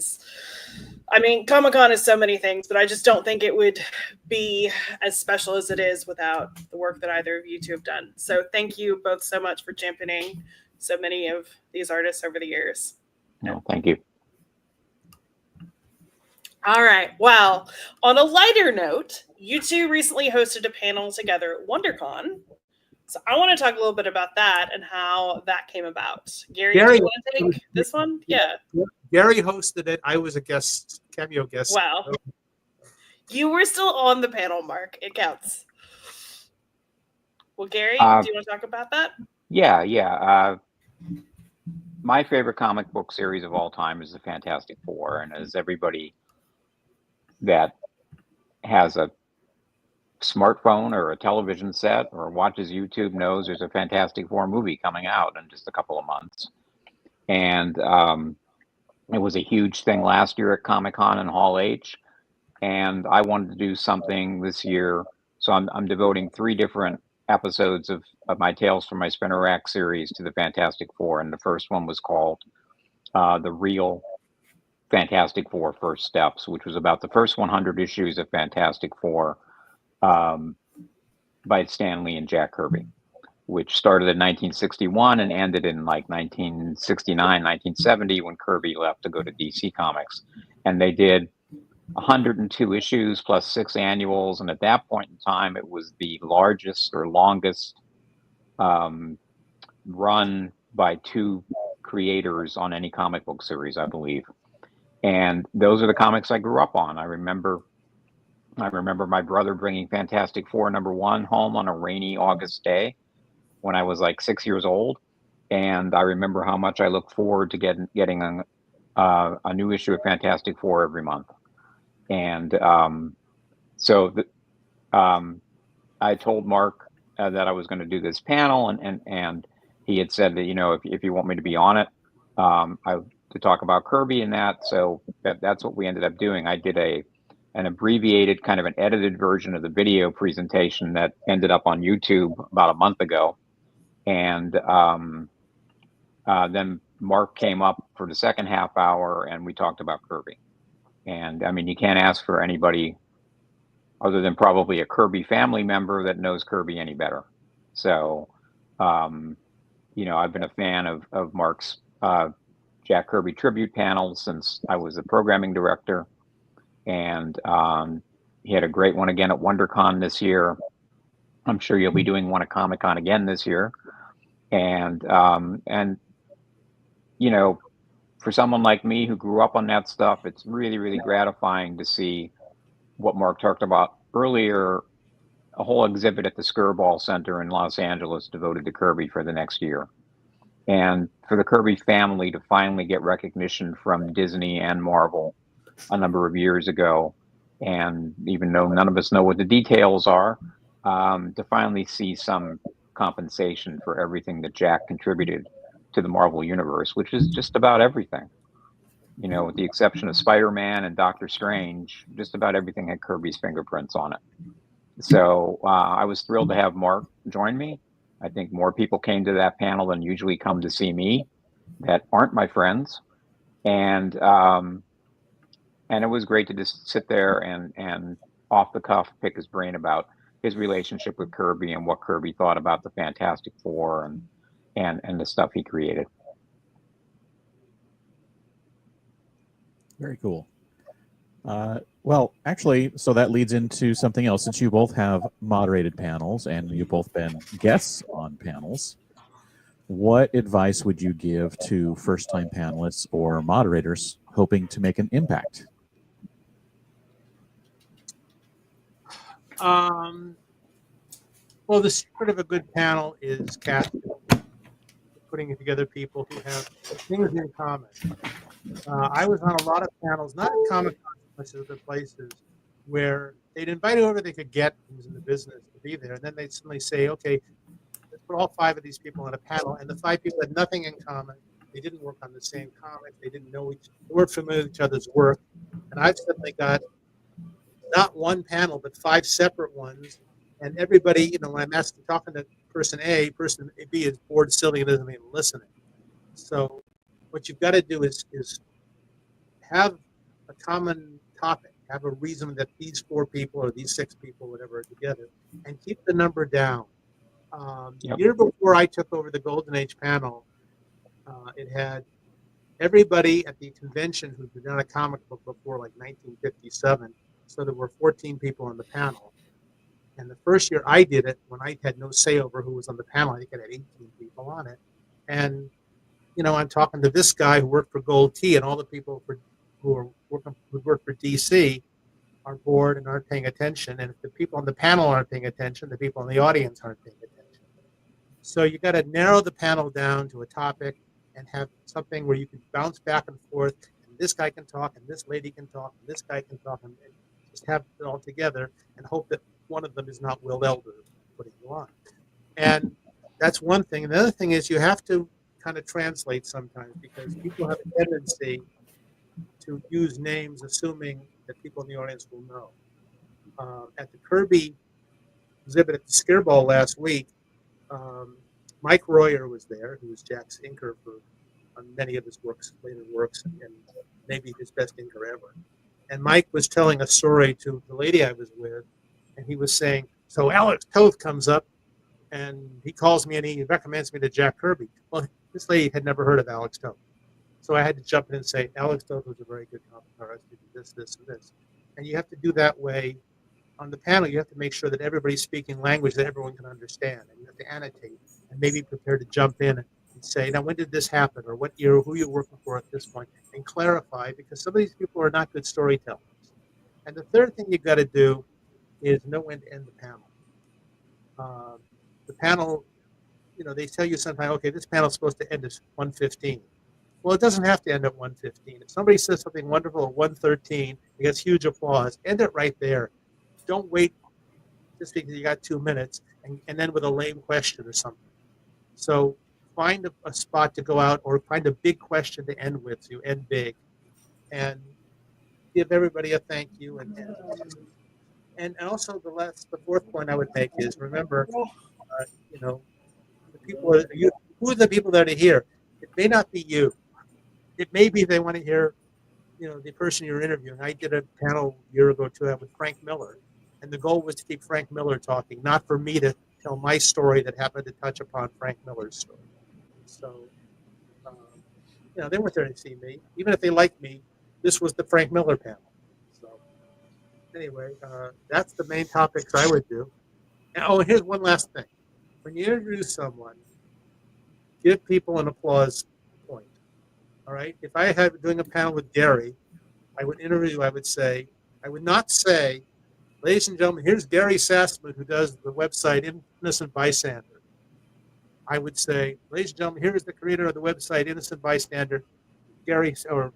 is so many things, but I just don't think it would be as special as it is without the work that either of you two have done. So thank you both so much for championing so many of these artists over the years. No, thank you. All right. Well, on a lighter note, you two recently hosted a panel together at WonderCon. So I want to talk a little bit about that and how that came about. Gary, do you want to take this one? Yeah. Gary hosted it. I was a cameo guest. Wow. You were still on the panel, Mark. It counts. Well, Gary, do you want to talk about that? Yeah. My favorite comic book series of all time is the Fantastic Four, and as everybody that has a smartphone or a television set or watches YouTube knows, there's a Fantastic Four movie coming out in just a couple of months. And it was a huge thing last year at Comic-Con in Hall H. And I wanted to do something this year. So I'm devoting 3 different episodes of my Tales from My Spinner Rack series to the Fantastic Four. And the first one was called The Real Fantastic Four First Steps, which was about the first 100 issues of Fantastic Four by Stan Lee and Jack Kirby. which started in 1961 and ended in like 1969, 1970 when Kirby left to go to DC Comics. And they did 102 issues plus 6 annuals. And at that point in time, it was the largest or longest run by 2 creators on any comic book series, I believe. And those are the comics I grew up on. I remember my brother bringing Fantastic Four #1 home on a rainy August day when I was like 6 years old. And I remember how much I looked forward to getting a new issue of Fantastic Four every month. And I told Mark that I was going to do this panel, and he had said that, you know, if you want me to be on it, to talk about Kirby and that. So that's what we ended up doing. I did an abbreviated, kind of an edited version of the video presentation that ended up on YouTube about a month ago. And then Mark came up for the second half hour and we talked about Kirby. And I mean, you can't ask for anybody other than probably a Kirby family member that knows Kirby any better. So, you know, I've been a fan of Mark's Jack Kirby tribute panel since I was the programming director. And he had a great one again at WonderCon this year. I'm sure you'll be doing one at Comic-Con again this year. And you know, for someone like me who grew up on that stuff, it's really, really gratifying to see what Mark talked about earlier, a whole exhibit at the Skirball Center in Los Angeles devoted to Kirby for the next year. And for the Kirby family to finally get recognition from Disney and Marvel a number of years ago, and even though none of us know what the details are, to finally see some compensation for everything that Jack contributed to the Marvel Universe, which is just about everything. You know, with the exception of Spider-Man and Doctor Strange, just about everything had Kirby's fingerprints on it. So I was thrilled to have Mark join me. I think more people came to that panel than usually come to see me that aren't my friends. And it was great to just sit there and off the cuff pick his brain about his relationship with Kirby and what Kirby thought about the Fantastic Four and the stuff he created. Very cool. Well, actually, so that leads into something else. Since you both have moderated panels and you've both been guests on panels, what advice would you give to first-time panelists or moderators hoping to make an impact? Well, the secret of a good panel is casting, putting together people who have things in common. I was on a lot of panels, not at Comic-Con, but at other places, where they'd invite whoever they could get who's in the business to be there, and then they'd suddenly say, okay, let's put all 5 of these people on a panel, and the 5 people had nothing in common. They didn't work on the same comic. They didn't know they weren't familiar with each other's work. And I've suddenly got not one panel, but 5 separate ones. And everybody, you know, when I'm talking to person A, person B is bored silly and doesn't even listen. So what you've got to do is have a common topic, have a reason that these 4 people or these 6 people, whatever, are together, and keep the number down. The year before I took over the Golden Age panel, it had everybody at the convention who'd been on a comic book before, like 1957. So there were 14 people on the panel. And the first year I did it, when I had no say over who was on the panel, I think it had 18 people on it. And, you know, I'm talking to this guy who worked for Gold Tea, and all the people who work for DC are bored and aren't paying attention. And if the people on the panel aren't paying attention, the people in the audience aren't paying attention. So you got to narrow the panel down to a topic and have something where you can bounce back and forth. And this guy can talk, and this lady can talk, and this guy can talk, and just have it all together and hope that one of them is not Will Elder putting you on. And that's one thing. And the other thing is you have to kind of translate sometimes, because people have a tendency to use names assuming that people in the audience will know. At the Kirby exhibit at the Skirball last week, Mike Royer was there, who was Jack's inker on many of his later works, and maybe his best inker ever. And Mike was telling a story to the lady I was with, and he was saying, so Alex Toth comes up, And he calls me and he recommends me to Jack Kirby. Well, this lady had never heard of Alex Toth. So I had to jump in and say, Alex Toth was a very good comic artist. He did this, this, and this. And you have to do that way on the panel. You have to make sure that everybody's speaking language that everyone can understand. And you have to annotate and maybe prepare to jump in and say, now, when did this happen? Or what year, who you're working for at this point? And clarify, because some of these people are not good storytellers. And the third thing you got to do is know when to end the panel. The panel, they tell you sometimes, okay, this panel's supposed to end at 1:15. Well, it doesn't have to end at 1:15. If somebody says something wonderful at 1:13, it gets huge applause. End it right there. Don't wait just because you got 2 minutes and then with a lame question or something. So find a spot to go out or find a big question to end with. So you end big and give everybody a thank you. And also the fourth point I would make is remember, the people who are the people that are here. It may not be you. It may be they want to hear, the person you're interviewing. I did a panel a year ago too with Frank Miller, and the goal was to keep Frank Miller talking, not for me to tell my story that happened to touch upon Frank Miller's story. So, they weren't there to see me. Even if they liked me, this was the Frank Miller panel. So, anyway, that's the main topics I would do. And here's one last thing. When you introduce someone, give people an applause point. All right? If I had doing a panel with Gary, I would not say, ladies and gentlemen, here's Gary Sassaman, who does the website Innocent Bystander. I would say, ladies and gentlemen, here's the creator of the website Innocent Bystander, Tales of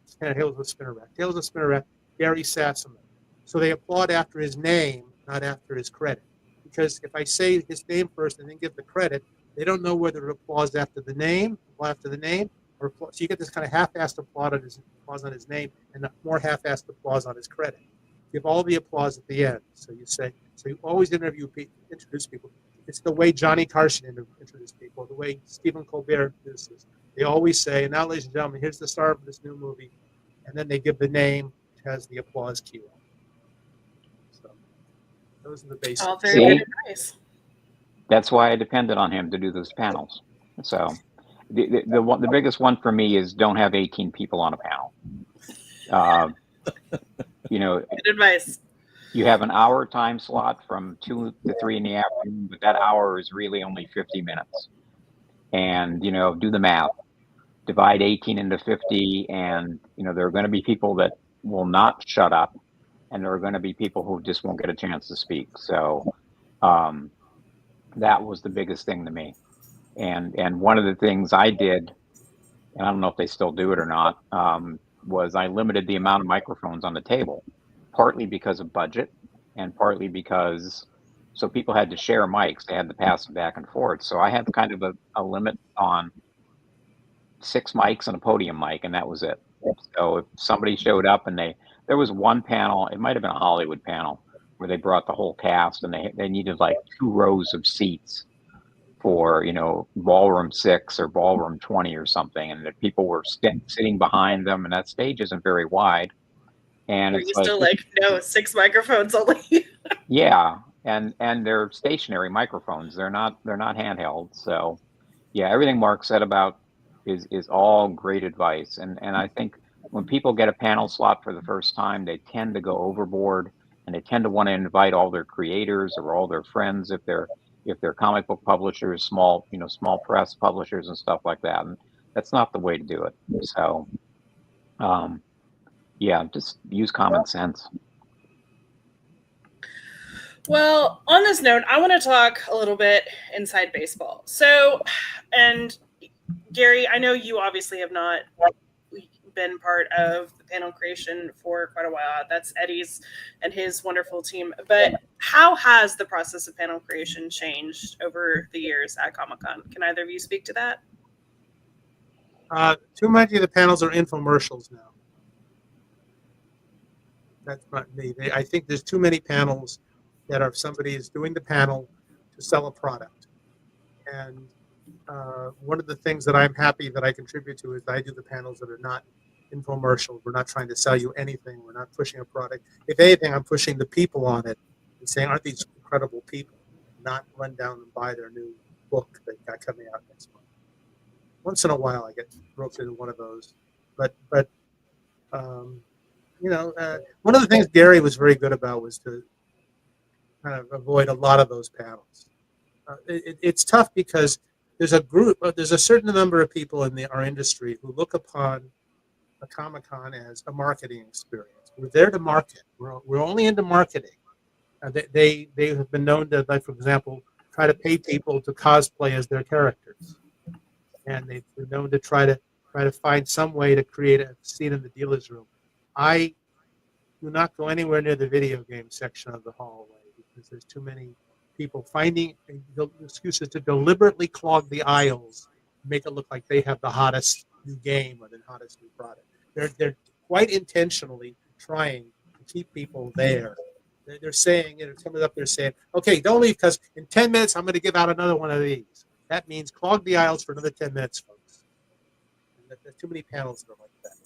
a Spinner Rack, Gary Sassaman. So they applaud after his name, not after his credit. Because if I say his name first and then give the credit, they don't know whether to applause after the name, or so you get this kind of half-assed applause on his name and a more half-assed applause on his credit. Give all the applause at the end. So you always introduce people. It's the way Johnny Carson introduced people, the way Stephen Colbert introduces. They always say, and now, ladies and gentlemen, here's the star of this new movie. And then they give the name, which has the applause cue. So those are the basics. All very good advice. That's why I depended on him to do those panels. So the biggest one for me is don't have 18 people on a panel. Good advice. You have an hour time slot from 2 to 3 in the afternoon, but that hour is really only 50 minutes. And, do the math. Divide 18 into 50, and, there are going to be people that will not shut up, and there are going to be people who just won't get a chance to speak. So that was the biggest thing to me. And one of the things I did, and I don't know if they still do it or not, was I limited the amount of microphones on the table, partly because of budget and partly because so people had to share mics. They had to pass them back and forth. So I had kind of a limit on 6 mics and a podium mic, and that was it. So if somebody showed up and there was one panel, it might have been a Hollywood panel, where they brought the whole cast and they needed like 2 rows of seats for, ballroom 6 or ballroom 20 or something. And the people were sitting behind them, and that stage isn't very wide. And it's still no, 6 microphones only. Yeah. And they're stationary microphones. They're not handheld. So yeah, everything Mark said about is all great advice. And I think when people get a panel slot for the first time, they tend to go overboard, and they tend to want to invite all their creators or all their friends if they're comic book publishers, small press publishers and stuff like that. And that's not the way to do it. So just use common sense. Well, on this note, I want to talk a little bit inside baseball. So, and Gary, I know you obviously have not been part of the panel creation for quite a while. That's Eddie's and his wonderful team. But how has the process of panel creation changed over the years at Comic-Con? Can either of you speak to that? Too many of the panels are infomercials now. That's not me. I think there's too many panels that are somebody is doing the panel to sell a product. And one of the things that I'm happy that I contribute to is I do the panels that are not infomercial. We're not trying to sell you anything. We're not pushing a product. If anything, I'm pushing the people on it and saying, aren't these incredible people? not run down and buy their new book that got coming out next month. Once in a while, I get roped into one of those, but one of the things Gary was very good about was to kind of avoid a lot of those panels. It's tough because there's a certain number of people in our industry who look upon a Comic-Con as a marketing experience. We're there to market. We're only into marketing. They have been known to, like, for example, try to pay people to cosplay as their characters, and they've been known to try to find some way to create a scene in the dealer's room. I do not go anywhere near the video game section of the hallway because there's too many people finding excuses to deliberately clog the aisles, make it look like they have the hottest new game or the hottest new product. They're quite intentionally trying to keep people there. They're saying, someone's up there saying, okay, don't leave because in 10 minutes I'm going to give out another one of these. That means clog the aisles for another 10 minutes, folks. There's too many panels that are like that.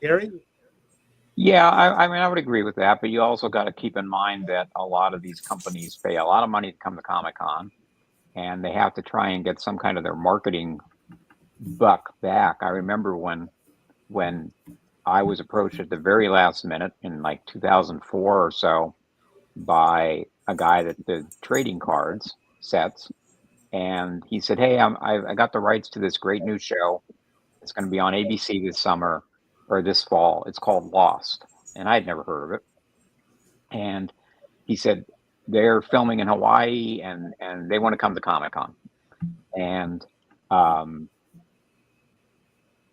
Gary? Yeah, I mean, I would agree with that, but you also got to keep in mind that a lot of these companies pay a lot of money to come to Comic-Con, and they have to try and get some kind of their marketing buck back. I remember when I was approached at the very last minute in like 2004 or so by a guy that did trading cards sets, and he said, "Hey, I got the rights to this great new show. It's going to be on ABC this summer or this fall. It's called Lost," and I'd never heard of it. And he said they're filming in Hawaii and they want to come to Comic-Con. And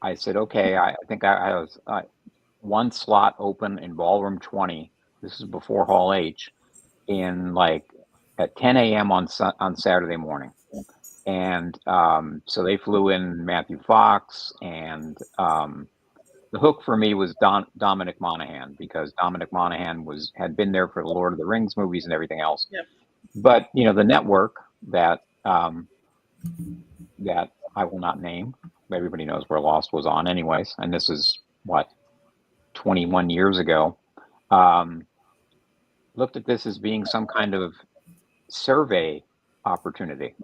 I said, okay. I think I was one slot open in Ballroom 20. This is before Hall H, in like at 10 a.m. on Saturday morning. And so they flew in Matthew Fox, and the hook for me was Dominic Monaghan, because Dominic Monaghan had been there for the Lord of the Rings movies and everything else. Yep. But the network that that I will not name, everybody knows where Lost was on anyways, and this is what, 21 years ago, looked at this as being some kind of survey opportunity.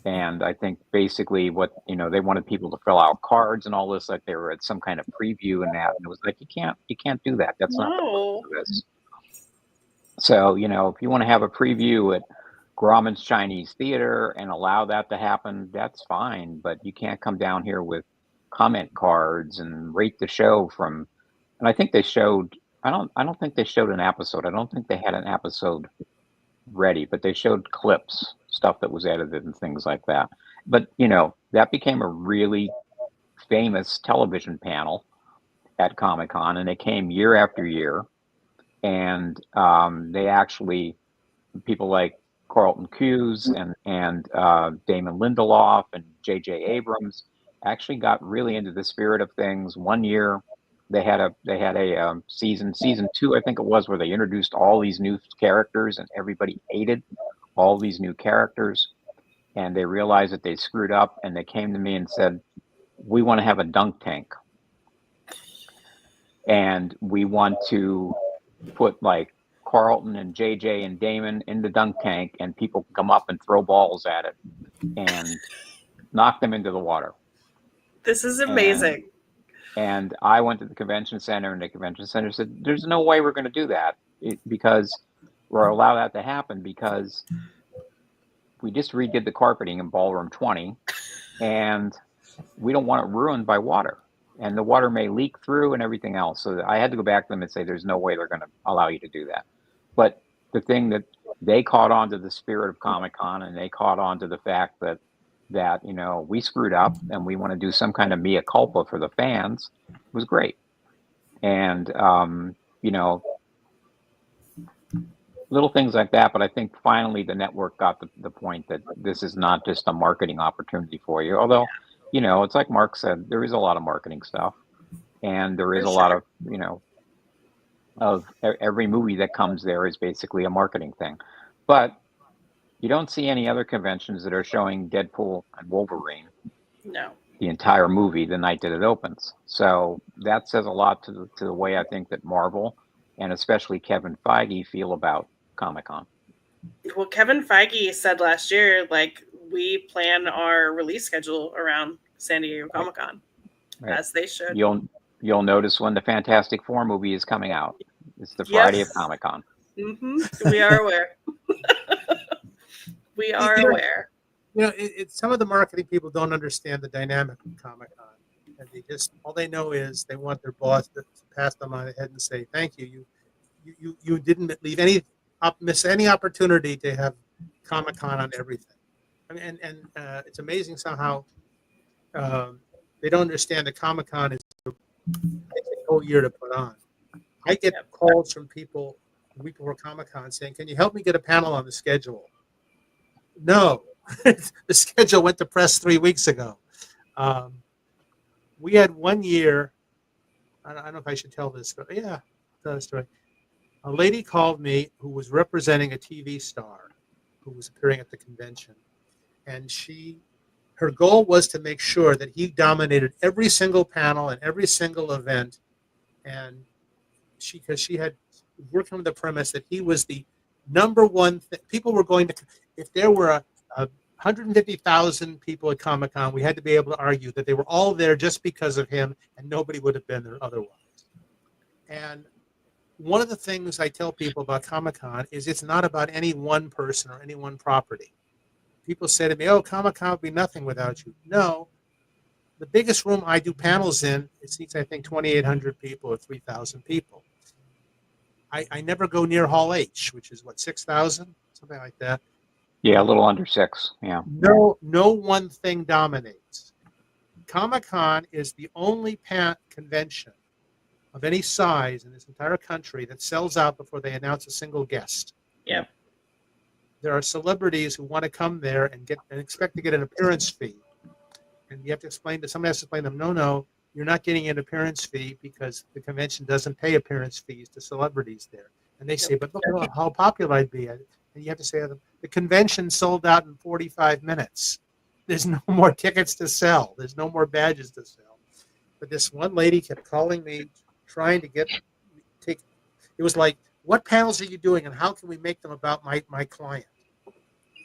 And I think basically what, they wanted people to fill out cards and all this, like they were at some kind of preview and that. And it was like, you can't do that. That's not the purpose of this. So, if you want to have a preview at Grauman's Chinese Theater and allow that to happen, that's fine. But you can't come down here with comment cards and rate the show from, and I think they showed, I don't think they showed an episode. I don't think they had an episode ready, but they showed clips, stuff that was edited and things like that. But that became a really famous television panel at Comic-Con, and they came year after year. And they actually, people like Carlton Cuse and Damon Lindelof and J.J. Abrams actually got really into the spirit of things. One year they had a season 2, I think it was, where they introduced all these new characters, and everybody hated all these new characters, and they realized that they screwed up, and they came to me and said, we want to have a dunk tank, and we want to put like Carlton and JJ and Damon in the dunk tank, and people come up and throw balls at it and knock them into the water. This is amazing. And I went to the convention center, and the convention center said, there's no way we're going to do that because we're allow that to happen, because we just redid the carpeting in Ballroom 20, and we don't want it ruined by water. And the water may leak through and everything else. So I had to go back to them and say, there's no way they're going to allow you to do that. But the thing that they caught on to the spirit of Comic-Con, and they caught on to the fact that we screwed up and we want to do some kind of mea culpa for the fans, was great. And, little things like that. But I think finally the network got the point that this is not just a marketing opportunity for you. Although, it's like Mark said, there is a lot of marketing stuff, and there is a lot of, of every movie that comes there is basically a marketing thing. But you don't see any other conventions that are showing Deadpool and Wolverine, No, the entire movie, the night that it opens. So that says a lot to the way I think that Marvel, and especially Kevin Feige, feel about Comic-Con. Well, Kevin Feige said last year, like, we plan our release schedule around San Diego Comic-Con, Right. as they should. You'll notice when the Fantastic Four movie is coming out. It's the Yep. Friday of Comic-Con. We are aware. We are aware. You know, it's some of the marketing people don't understand the dynamic of Comic-Con, and all they know is they want their boss to pass them on the head and say, "Thank you. You didn't miss any opportunity to have Comic-Con on everything." I mean, and it's amazing somehow they don't understand that Comic-Con is a whole year to put on. I get calls from people the week before Comic-Con saying, "Can you help me get a panel on the schedule?" No, the schedule went to press 3 weeks ago. We had one year. I don't know if I should tell this, but yeah, tell the story. A lady called me who was representing a TV star who was appearing at the convention, and her goal was to make sure that he dominated every single panel and every single event, and because she had worked on the premise that he was the number one people were going to, if there were 150,000 people at Comic-Con, we had to be able to argue that they were all there just because of him and nobody would have been there otherwise. And one of the things I tell people about Comic-Con is it's not about any one person or any one property. People say to me, "Oh, Comic-Con would be nothing without you." No. The biggest room I do panels in, it seats, I think, 2,800 people or 3,000 people. I never go near Hall H, which is, what, 6,000? Something like that. Yeah, a little under 6. Yeah. No one thing dominates. Comic-Con is the only convention of any size in this entire country that sells out before they announce a single guest. Yeah. There are celebrities who want to come there and expect to get an appearance fee. And you have to somebody has to explain to them, no, you're not getting an appearance fee because the convention doesn't pay appearance fees to celebrities there. And they say, "But look how popular I'd be." And you have to say to them, the convention sold out in 45 minutes. There's no more tickets to sell. There's no more badges to sell. But this one lady kept calling me, trying to take. It was like, "What panels are you doing, and how can we make them about my client?"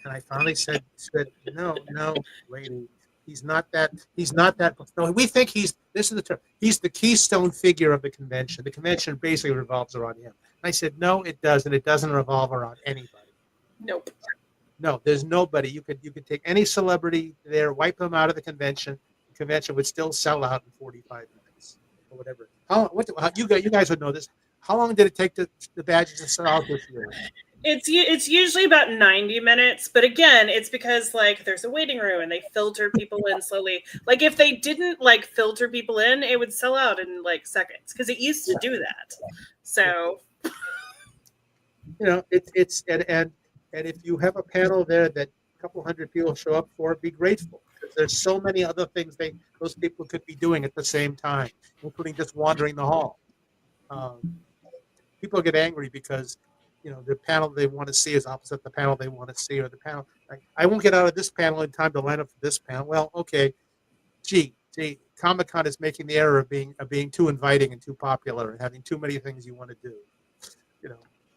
And I finally said, "No, lady. He's not that. No, we think this is the term. He's the keystone figure of the convention. The convention basically revolves around him." And I said, "No, it doesn't. It doesn't revolve around anybody." Nope. No, there's nobody. You could take any celebrity there, wipe them out of the convention. The convention would still sell out in 45 minutes or whatever. You guys would know this. How long did it take the badges to sell out this year? It's usually about 90 minutes, but again, it's because like there's a waiting room and they filter people in slowly. Like if they didn't like filter people in, it would sell out in like seconds because it used to do that. So you know, it's and if you have a panel there that a couple hundred people show up for, be grateful because there's so many other things those people could be doing at the same time, including just wandering the hall. People get angry because the panel they want to see is opposite the panel they want to see, or the panel I won't get out of this panel in time to line up for this panel. Well, okay, gee, Comic-Con is making the error of being too inviting and too popular and having too many things you want to do.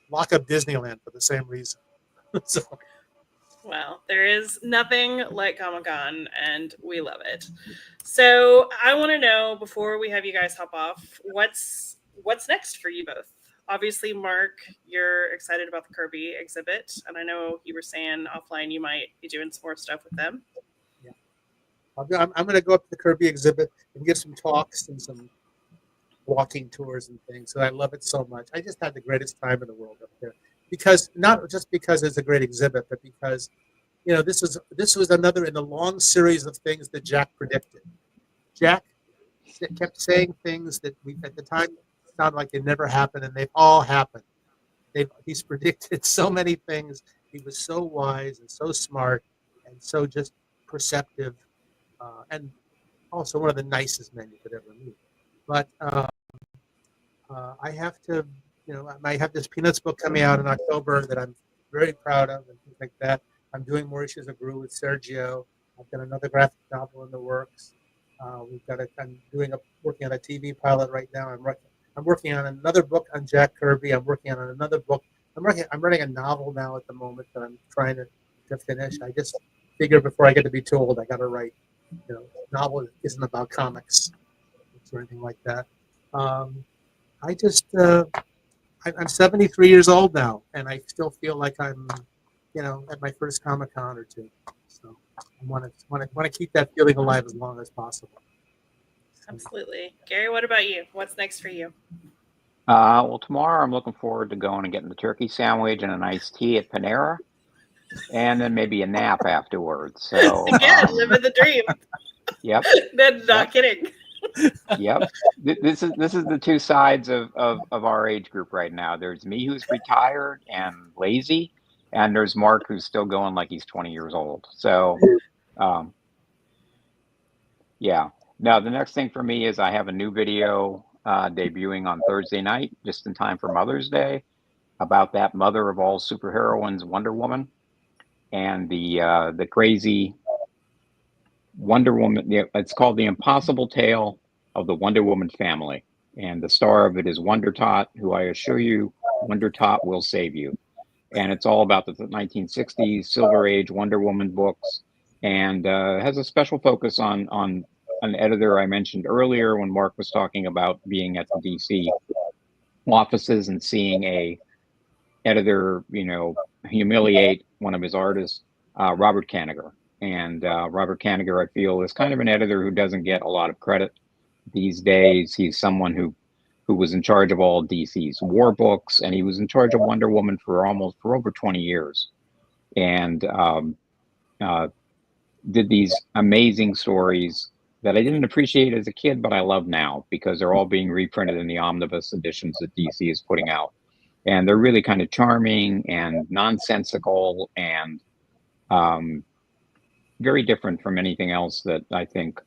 Lock up Disneyland for the same reason. So. Well, there is nothing like Comic-Con, and we love it. So I want to know, before we have you guys hop off, what's next for you both? Obviously, Mark, you're excited about the Kirby exhibit, and I know you were saying offline you might be doing some more stuff with them. Yeah, I'm going to go up to the Kirby exhibit and give some talks and some walking tours and things. So I love it so much. I just had the greatest time in the world up there, because not just because it's a great exhibit, but because this was another in the long series of things that Jack predicted. Jack kept saying things that we at the time sounded like they never happened, and they've all happened. He's predicted so many things. He was so wise and so smart and so just perceptive, and also one of the nicest men you could ever meet. But I have to, I have this Peanuts book coming out in October that I'm very proud of and things like that. I'm doing more issues of Gru with Sergio. I've got another graphic novel in the works. I'm working on a TV pilot right now. I'm working on another book on Jack Kirby. I'm working on another book I'm writing a novel now at the moment that I'm trying to finish. I just figure before I get to be too old, I got to write. Novel isn't about comics or anything like that. I just I'm 73 years old now, and I still feel like I'm, at my first Comic-Con or two. So I want to keep that feeling alive as long as possible. Absolutely. Gary, what about you? What's next for you? Well, tomorrow I'm looking forward to going and getting the turkey sandwich and an iced tea at Panera, and then maybe a nap afterwards. So again, living the dream. Yep. Not kidding. Yep. This is the two sides of our age group right now. There's me who's retired and lazy, and there's Mark who's still going like he's 20 years old. So, yeah. Now, the next thing for me is I have a new video debuting on Thursday night, just in time for Mother's Day, about that mother of all superheroines, Wonder Woman, and the crazy Wonder Woman. It's called The Impossible Tale of the Wonder Woman Family, and the star of it is Wonder Tot, who I assure you, Wonder Tot will save you. And it's all about the 1960s Silver Age Wonder Woman books, and has a special focus on an editor I mentioned earlier when Mark was talking about being at the DC offices and seeing a editor, humiliate one of his artists, Robert Kanigher. And Robert Kanigher, I feel, is kind of an editor who doesn't get a lot of credit these days. He's someone who was in charge of all DC's war books, and he was in charge of Wonder Woman for over 20 years, and did these amazing stories that I didn't appreciate as a kid, but I love now because they're all being reprinted in the omnibus editions that DC is putting out. And they're really kind of charming and nonsensical and very different from anything else that I think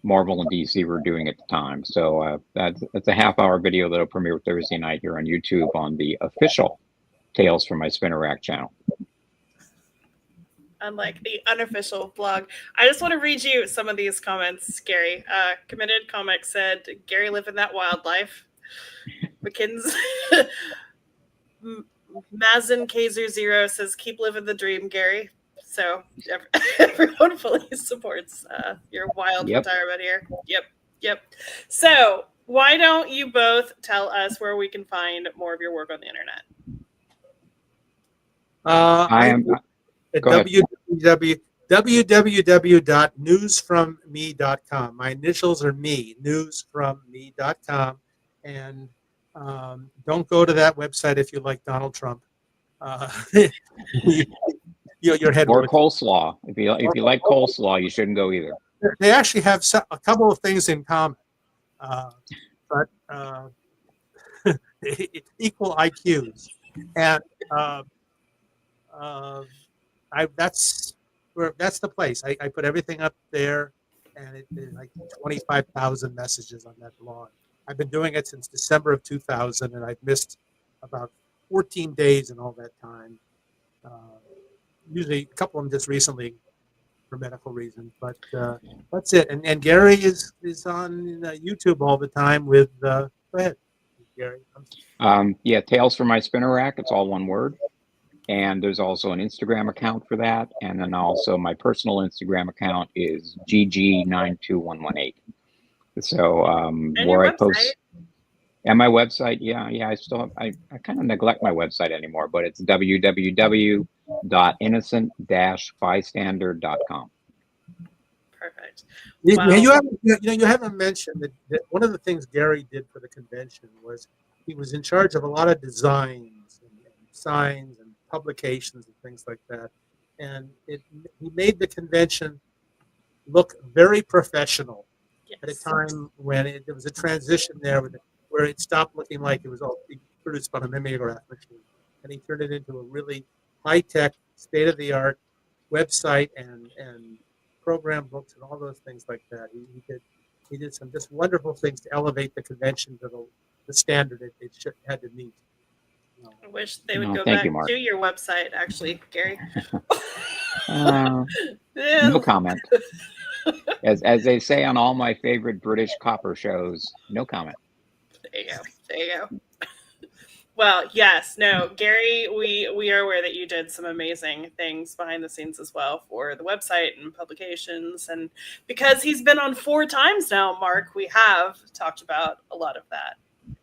Marvel and DC were doing at the time. So that's a half-hour video that'll premiere Thursday night here on YouTube on the official Tales from My Spinner Rack channel. Unlike the unofficial blog. I just want to read you some of these comments, Gary. Committed Comics said, Gary living that wildlife. McKinsey. Mazin Kaiser Zero says, keep living the dream, Gary. So everyone fully supports your wild retirement here. Yep. So why don't you both tell us where we can find more of your work on the internet? I am at www.newsfromme.com. My initials are me, newsfromme.com. And don't go to that website if you like Donald Trump. Your head or coleslaw. If you like coleslaw, you shouldn't go either. They actually have a couple of things in common, but equal IQs, and that's the place. I put everything up there, and it's like 25,000 messages on that blog. I've been doing it since December of 2000, and I've missed about 14 days in all that time. Usually a couple of them just recently for medical reasons, but that's it. And Gary is on YouTube all the time with, go ahead, Gary. Tales from My Spinner Rack. It's all one word. And there's also an Instagram account for that. And then also my personal Instagram account is GG92118. So where I post. And my website, I still have, I kind of neglect my website anymore, but it's www.innocent-bystander.com. Perfect. Wow. You haven't mentioned that one of the things Gary did for the convention was he was in charge of a lot of designs and signs and publications and things like that, and he made the convention look very professional. Yes. At a time when there was a transition there where it stopped looking like it was all produced by a mimeograph machine, and he turned it into a really high-tech, state-of-the-art website and program books and all those things like that. He did some just wonderful things to elevate the convention to the standard it had to meet. I wish they would go back to your website, actually, Gary. No comment. As they say on all my favorite British copper shows, no comment. There you go. Well, yes, no, Gary, we are aware that you did some amazing things behind the scenes as well for the website and publications, and because he's been on 4 times now, Mark, we have talked about a lot of that.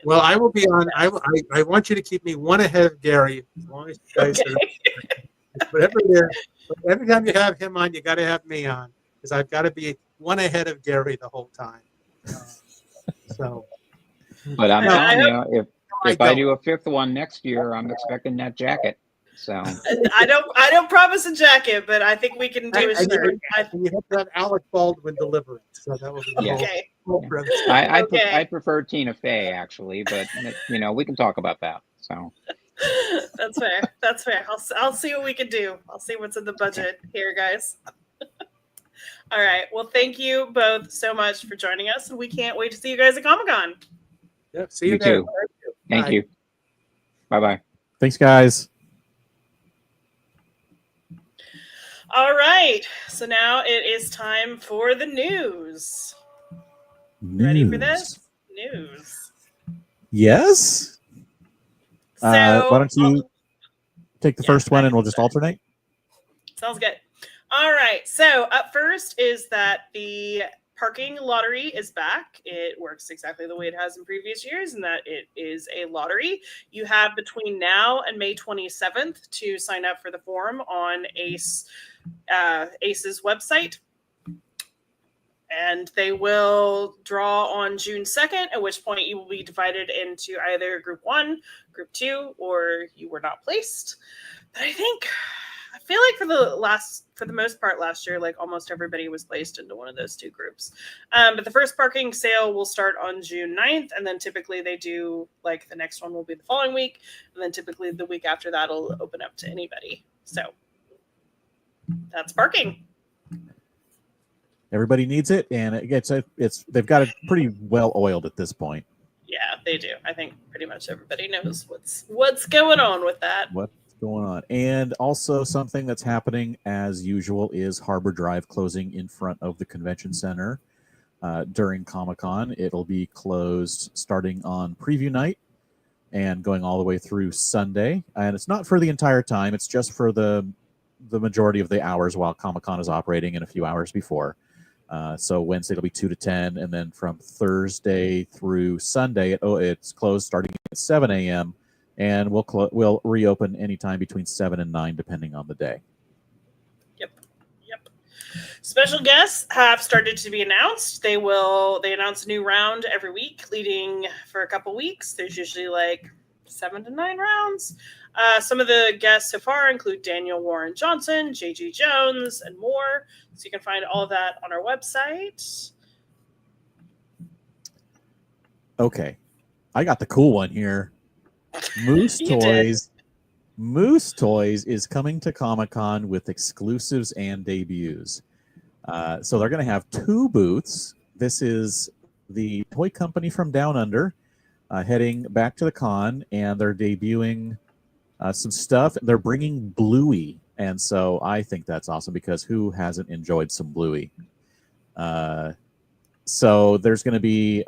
Well, I will be on. I want you to keep me one ahead of Gary as long as you guys Okay. whatever it is. But every time you have him on, you got to have me on because I've got to be one ahead of Gary the whole time. So, But I'm No, telling I you, if I do a 5th one next year, I'm expecting that jacket. So I don't promise a jacket, but I think we can do a and shirt. you have to have Alec Baldwin deliver it. So that will be the Okay. whole premise. I prefer Tina Fey actually, but we can talk about that. So That's fair. That's fair. I'll see what we can do. I'll see what's in the budget here, guys. All right. Well, thank you both so much for joining us, and we can't wait to see you guys at Comic-Con. Yep, see you You there. too. Thank you. Bye-bye. Thanks, guys. All right. So now it is time for the news. Ready for this? News. Yes. So Why don't you take the first one and we'll just alternate? Sounds good. All right. So up first is that the parking lottery is back. It works exactly the way it has in previous years, and that it is a lottery. You have between now and May 27th to sign up for the form on ACE's website. And they will draw on June 2nd, at which point you will be divided into either Group 1, Group 2, or you were not placed. But I feel like for the most part last year, like almost everybody was placed into one of those 2 groups. But the first parking sale will start on June 9th, and then typically they do, like, the next one will be the following week, and then typically the week after that will open up to anybody. So that's parking. Everybody needs it, and they've got it pretty well oiled at this point. Yeah, they do. I think pretty much everybody knows what's going on with that. What's going on? And also something that's happening as usual is Harbor Drive closing in front of the convention center during Comic-Con. It'll be closed starting on preview night and going all the way through Sunday. And it's not for the entire time. It's just for the majority of the hours while Comic-Con is operating and a few hours before. So Wednesday it'll be 2 to 10, and then from Thursday through Sunday, it's closed starting at 7 a.m. and we'll reopen anytime between 7 and 9, depending on the day. Yep. Special guests have started to be announced. They announce a new round every week, leading for a couple weeks. There's usually like 7 to 9 rounds. Some of the guests so far include Daniel Warren Johnson, J.G. Jones, and more. So you can find all of that on our website. Okay. I got the cool one here. Moose Toys. Moose Toys is coming to Comic-Con with exclusives and debuts. So they're going to have 2 booths. This is the toy company from Down Under heading back to the con, and they're debuting some stuff. They're bringing Bluey, and so I think that's awesome because who hasn't enjoyed some Bluey? So there's going to be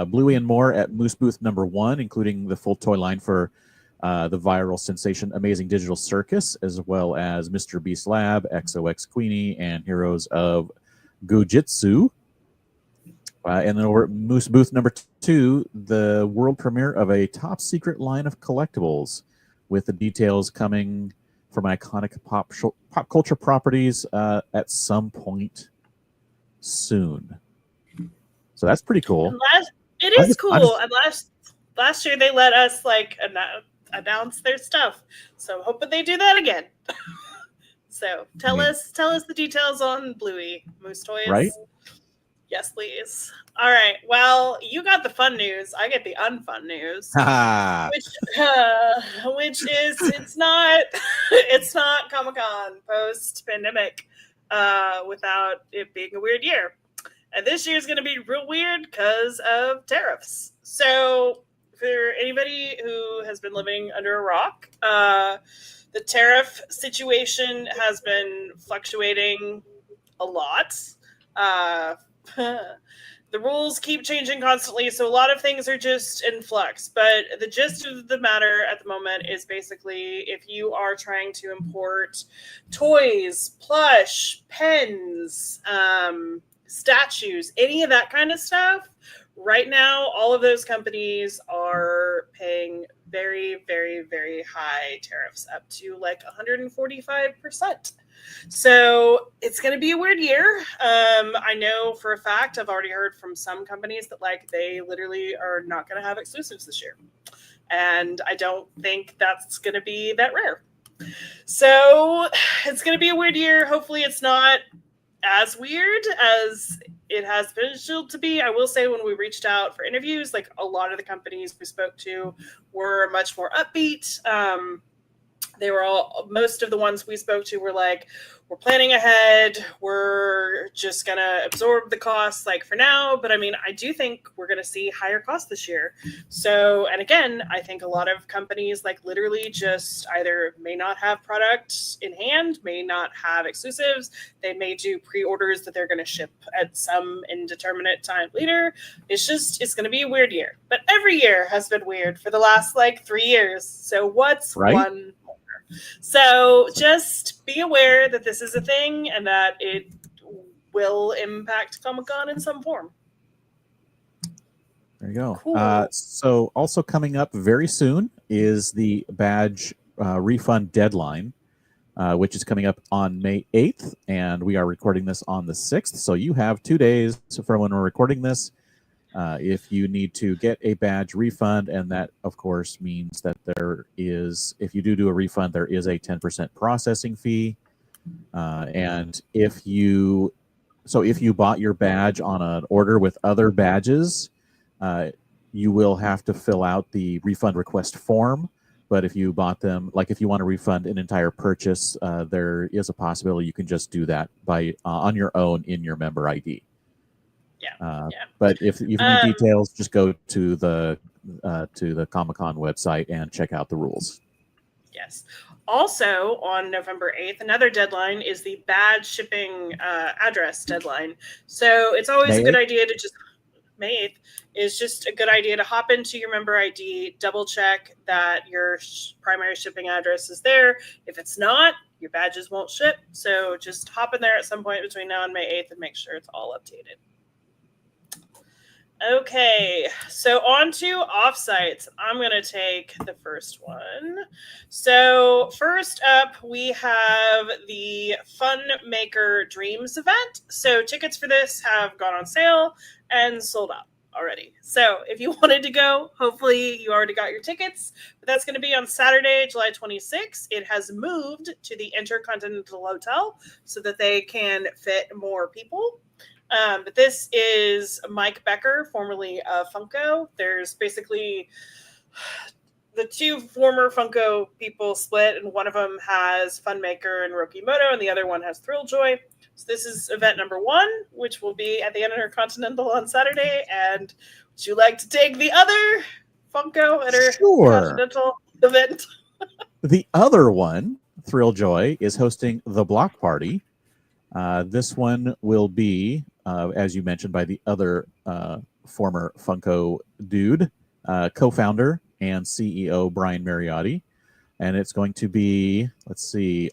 Bluey and more at Moose Booth number 1, including the full toy line for the viral sensation Amazing Digital Circus, as well as Mr. Beast Lab, XOX Queenie, and Heroes of Gujitsu. And then over at Moose Booth number 2, the world premiere of a top secret line of collectibles, with the details coming from iconic pop culture properties at some point soon. So that's pretty cool. It is cool. And last year they let us announce their stuff. So I'm hoping they do that again. So tell us the details on Bluey, Moose Toys. Right? Yes, please. All right. Well, you got the fun news. I get the unfun news, which is it's not Comic-Con post-pandemic without it being a weird year. And this year is going to be real weird because of tariffs. So for anybody who has been living under a rock, the tariff situation has been fluctuating a lot. the rules keep changing constantly, so a lot of things are just in flux. But the gist of the matter at the moment is basically if you are trying to import toys, plush, pens, statues, any of that kind of stuff, right now, all of those companies are paying very, very, very high tariffs, up to like 145%. So it's going to be a weird year. I know for a fact, I've already heard from some companies that like they literally are not going to have exclusives this year. And I don't think that's going to be that rare. So it's going to be a weird year. Hopefully it's not as weird as it has potential to be. I will say when we reached out for interviews, like a lot of the companies we spoke to were much more upbeat. They were most of the ones we spoke to were like, we're planning ahead. We're just going to absorb the costs like for now. But I mean, I do think we're going to see higher costs this year. So, and again, I think a lot of companies like literally just either may not have products in hand, may not have exclusives. They may do pre-orders that they're going to ship at some indeterminate time later. It's going to be a weird year. But every year has been weird for the last like 3 years. So what's one? So just be aware that this is a thing and that it will impact Comic-Con in some form. There you go. Cool. So also coming up very soon is the badge refund deadline, which is coming up on May 8th, and we are recording this on the 6th. So you have 2 days from when we're recording this. If you need to get a badge refund, and that, of course, means that there is, if you do a refund, there is a 10% processing fee. And if you bought your badge on an order with other badges, you will have to fill out the refund request form. But if you bought them, like if you want to refund an entire purchase, there is a possibility you can just do that by on your own in your member ID. But if you need details, just go to the Comic-Con website and check out the rules. Yes. Also, on November 8th, another deadline is the badge shipping address deadline. So it's always a good idea to just May 8th is just a good idea to hop into your member ID, double check that your primary shipping address is there. If it's not, your badges won't ship. So just hop in there at some point between now and May 8th and make sure it's all updated. Okay, so on to offsites. I'm going to take the first one. So first up, we have the Fun Maker Dreams event. So tickets for this have gone on sale and sold out already. So if you wanted to go, hopefully you already got your tickets. But that's going to be on Saturday, July 26th. It has moved to the Intercontinental Hotel so that they can fit more people. But this is Mike Becker, formerly of Funko. There's basically the two former Funko people split, and one of them has Funmaker and Rokimoto, and the other one has Thrilljoy. So this is event number 1, which will be at the Intercontinental on Saturday. And would you like to take the other Funko Intercontinental event? The other one, Thrilljoy, is hosting the Block Party. This one will be, as you mentioned, by the other former Funko dude, co-founder and CEO Brian Mariotti. And it's going to be,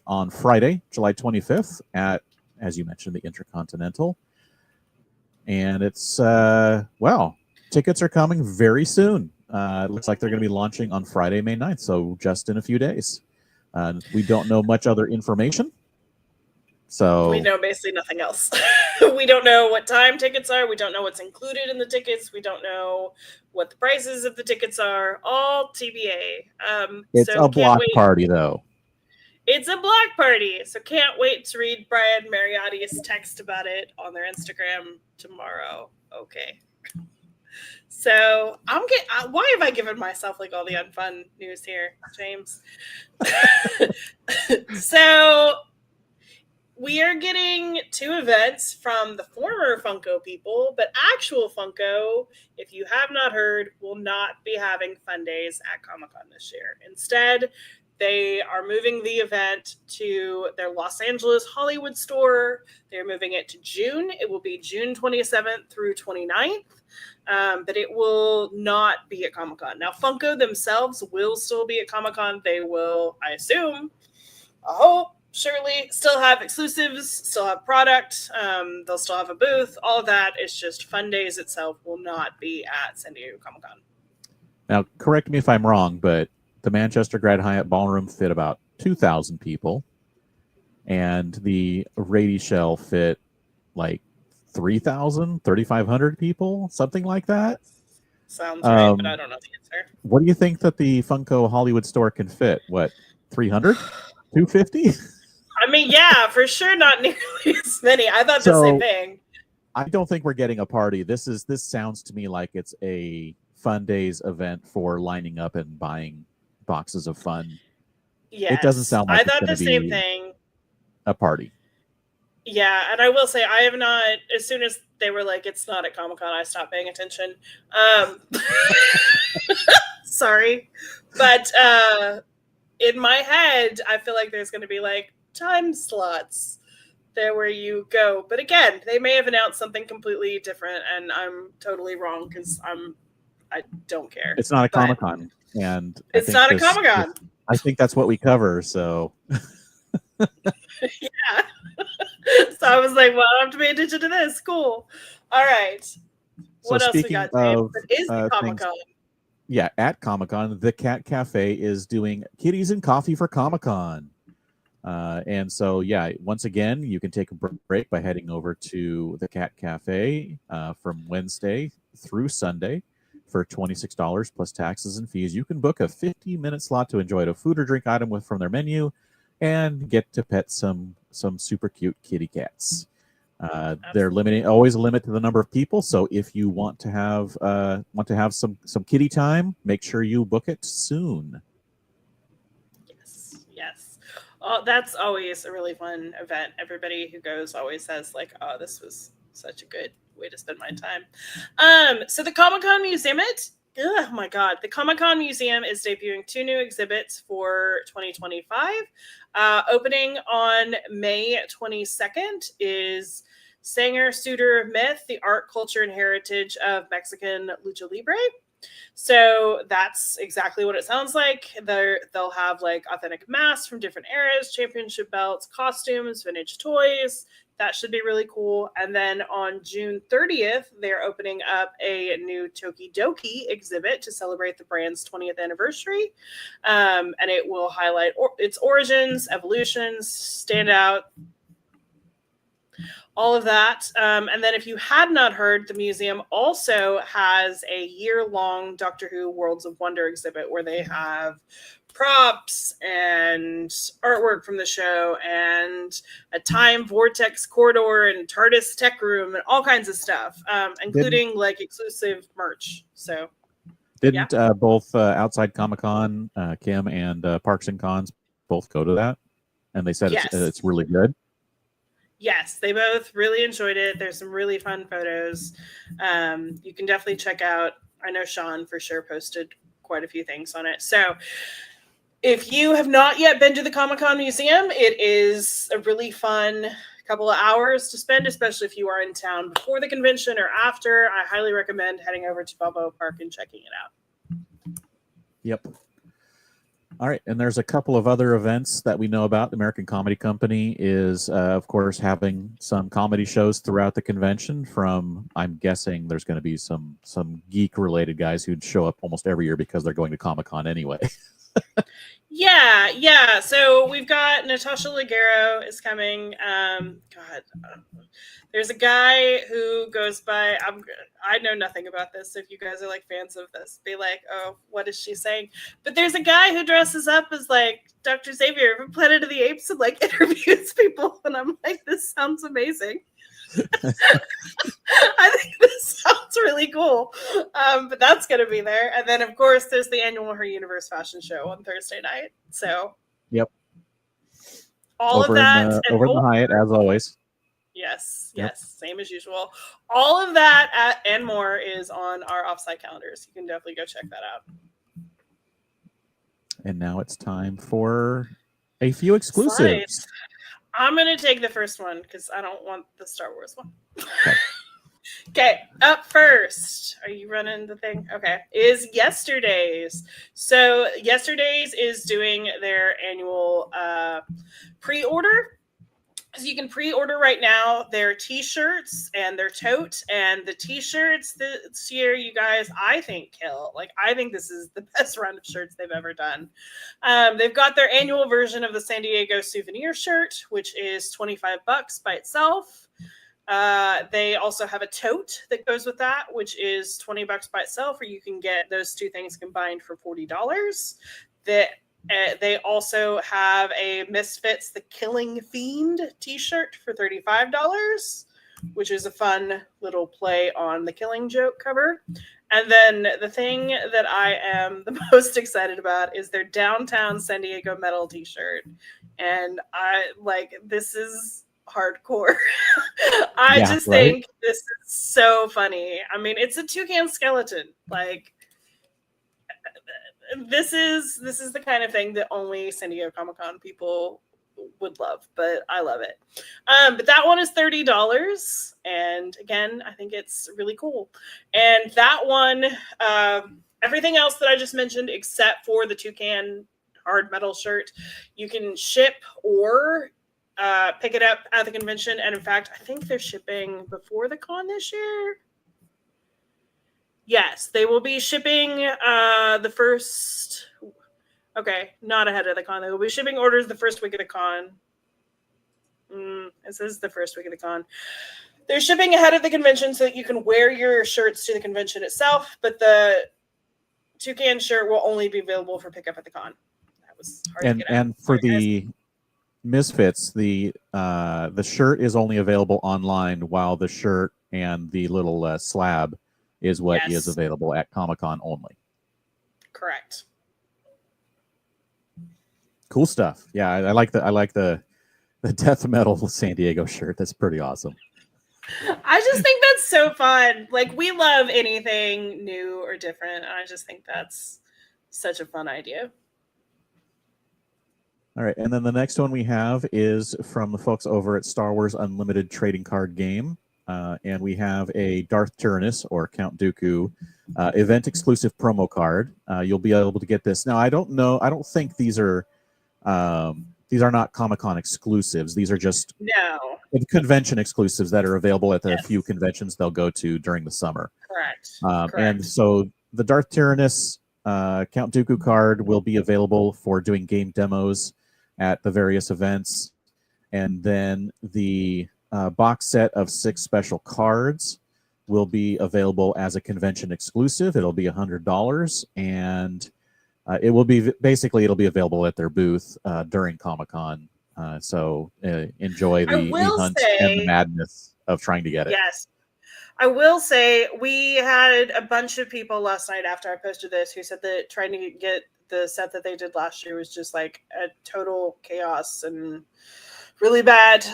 on Friday, July 25th at, as you mentioned, the Intercontinental. And it's, tickets are coming very soon. It looks like they're going to be launching on Friday, May 9th, so just in a few days. We don't know much other information. So we know basically nothing else. We don't know what time tickets are. We don't know what's included in the tickets. We don't know what the prices of the tickets are. All TBA. It's a block party, though. It's a block party. So can't wait to read Brian Mariotti's text about it on their Instagram tomorrow. Okay. So why have I given myself like all the unfun news here, James? So we are getting 2 events from the former Funko people, but actual Funko, if you have not heard, will not be having fun days at Comic-Con this year. Instead, They are moving the event to their Los Angeles Hollywood store. They're moving it to June. It will be June 27th through 29th. But it will not be at Comic-Con. Now, Funko themselves will still be at Comic-Con. They will, I assume, I hope, surely, still have exclusives, still have product. They'll still have a booth. All of that. It's just Fun Days itself will not be at San Diego Comic-Con. Now, correct me if I'm wrong, but the Manchester Grand Hyatt Ballroom fit about 2,000 people, and the Rady Shell fit like 3,000, 3,500 people, something like that. Sounds right, but I don't know the answer. What do you think that the Funko Hollywood store can fit? What, 300? 250? I mean, yeah, for sure, not nearly as many. I thought the same thing. I don't think we're getting a party. This sounds to me like it's a Fun Days event for lining up and buying boxes of fun. Yes. It doesn't sound like I thought the same be thing. A party. Yeah, and I will say I have not. As soon as they were like, "It's not at Comic-Con," I stopped paying attention. Sorry, but in my head, I feel like there's going to be like time slots there where you go. But again, they may have announced something completely different, and I'm totally wrong because I don't care. It's not a Comic-Con, and it's not a Comic-Con. I think that's what we cover. So. Yeah. So I was like, well, I have to pay attention to this. Cool. All right. What else we got, Dave? Is the Comic-Con? Yeah, at Comic-Con, the Cat Cafe is doing Kitties and Coffee for Comic-Con. And so, yeah, once again, you can take a break by heading over to the Cat Cafe from Wednesday through Sunday for $26 plus taxes and fees. You can book a 50-minute slot to enjoy a food or drink item from their menu and get to pet some super cute kitty cats. They're always a limit to the number of people. So if you want to have some kitty time, make sure you book it soon. Yes. Oh, that's always a really fun event. Everybody who goes always says like, "Oh, this was such a good way to spend my time." So the Comic-Con Museum, oh my God, the Comic-Con Museum is debuting 2 new exhibits for 2025. Opening on May 22nd is Sanger Suitor Myth, the art, culture, and heritage of Mexican lucha libre. So that's exactly what it sounds like. They'll have like authentic masks from different eras, championship belts, costumes, vintage toys. That should be really cool. And then on June 30th, they're opening up a new Tokidoki exhibit to celebrate the brand's 20th anniversary. And it will highlight its origins, evolutions, standout, all of that. And then if you had not heard, the museum also has a year-long Doctor Who Worlds of Wonder exhibit where they have props and artwork from the show and a time vortex corridor and TARDIS tech room and all kinds of stuff, including like exclusive merch. So didn't both Outside Comic-Con, Kim and Parks and Cons both go to that? And they said it's really good. Yes, they both really enjoyed it. There's some really fun photos. You can definitely check out. I know Sean for sure posted quite a few things on it. So if you have not yet been to the Comic-Con Museum, it is a really fun couple of hours to spend, especially if you are in town before the convention or after. I highly recommend heading over to Balboa Park and checking it out. Yep. All right, and there's a couple of other events that we know about. The American Comedy Company is, of course, having some comedy shows throughout the convention. I'm guessing there's going to be some geek-related guys who'd show up almost every year because they're going to Comic-Con anyway. Yeah. So we've got Natasha Leggero is coming. There's a guy who goes by. I know nothing about this. So if you guys are like fans of this, be like, oh, what is she saying? But there's a guy who dresses up as like Dr. Xavier from Planet of the Apes and like interviews people, and I'm like, this sounds amazing. I think this sounds really cool. But that's going to be there. And then, of course, there's the annual Her Universe fashion show on Thursday night. So, yep. All of that. Over in the Hyatt, as always. Yes. Same as usual. All of that and more is on our offsite calendars. You can definitely go check that out. And now it's time for a few exclusives. Slides. I'm going to take the first one because I don't want the Star Wars one. Okay, up first. Are you running the thing? Okay. Is Yesterday's. So Yesterday's is doing their annual pre-order. So you can pre-order right now their t-shirts and their tote, and the t-shirts this year, you guys, I think kill. Like, I think this is the best round of shirts they've ever done. They've got their annual version of the San Diego souvenir shirt, which is $25 by itself. They also have a tote that goes with that, which is $20 by itself, or you can get those two things combined for $40. They also have a Misfits The Killing Fiend t-shirt for $35, which is a fun little play on the Killing Joke cover. And then the thing that I am the most excited about is their Downtown San Diego Metal t-shirt. And this is hardcore. I just think this is so funny. I mean, it's a toucan skeleton. Like, this is the kind of thing that only San Diego Comic-Con people would love, but I love it. But that one is $30, and again, I think it's really cool. And that one, everything else that I just mentioned, except for the toucan hard metal shirt, you can ship or pick it up at the convention. And in fact, I think they're shipping before the con this year. Yes, they will be shipping the first. Okay, not ahead of the con. They will be shipping orders the first week of the con. It says the first week of the con. They're shipping ahead of the convention so that you can wear your shirts to the convention itself, but the toucan shirt will only be available for pickup at the con. That was hard to get out. And for the Misfits, the shirt is only available online, while the shirt and the little slab is what is available at Comic-Con only. Correct. Cool stuff. Yeah, I like the death metal San Diego shirt. That's pretty awesome. I just think that's so fun. Like, we love anything new or different. And I just think that's such a fun idea. All right, and then the next one we have is from the folks over at Star Wars Unlimited Trading Card Game. And we have a Darth Tyrannus or Count Dooku event exclusive promo card. You'll be able to get this. Now, I don't think these are not Comic-Con exclusives. These are just convention exclusives that are available at the few conventions they'll go to during the summer. Correct. And so the Darth Tyrannus Count Dooku card will be available for doing game demos at the various events. And then the box set of 6 special cards will be available as a convention exclusive. It'll be $100, and it will be it'll be available at their booth during Comic-Con. So enjoy the hunt and the madness of trying to get it. Yes. I will say we had a bunch of people last night after I posted this who said that trying to get the set that they did last year was just like a total chaos and really bad.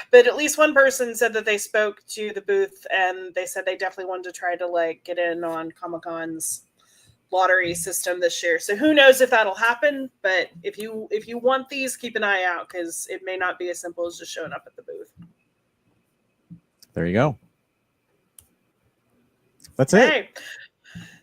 But at least one person said that they spoke to the booth and they said they definitely wanted to try to get in on Comic-Con's lottery system this year. So who knows if that'll happen, but if you want these, keep an eye out because it may not be as simple as just showing up at the booth. There you go. That's it.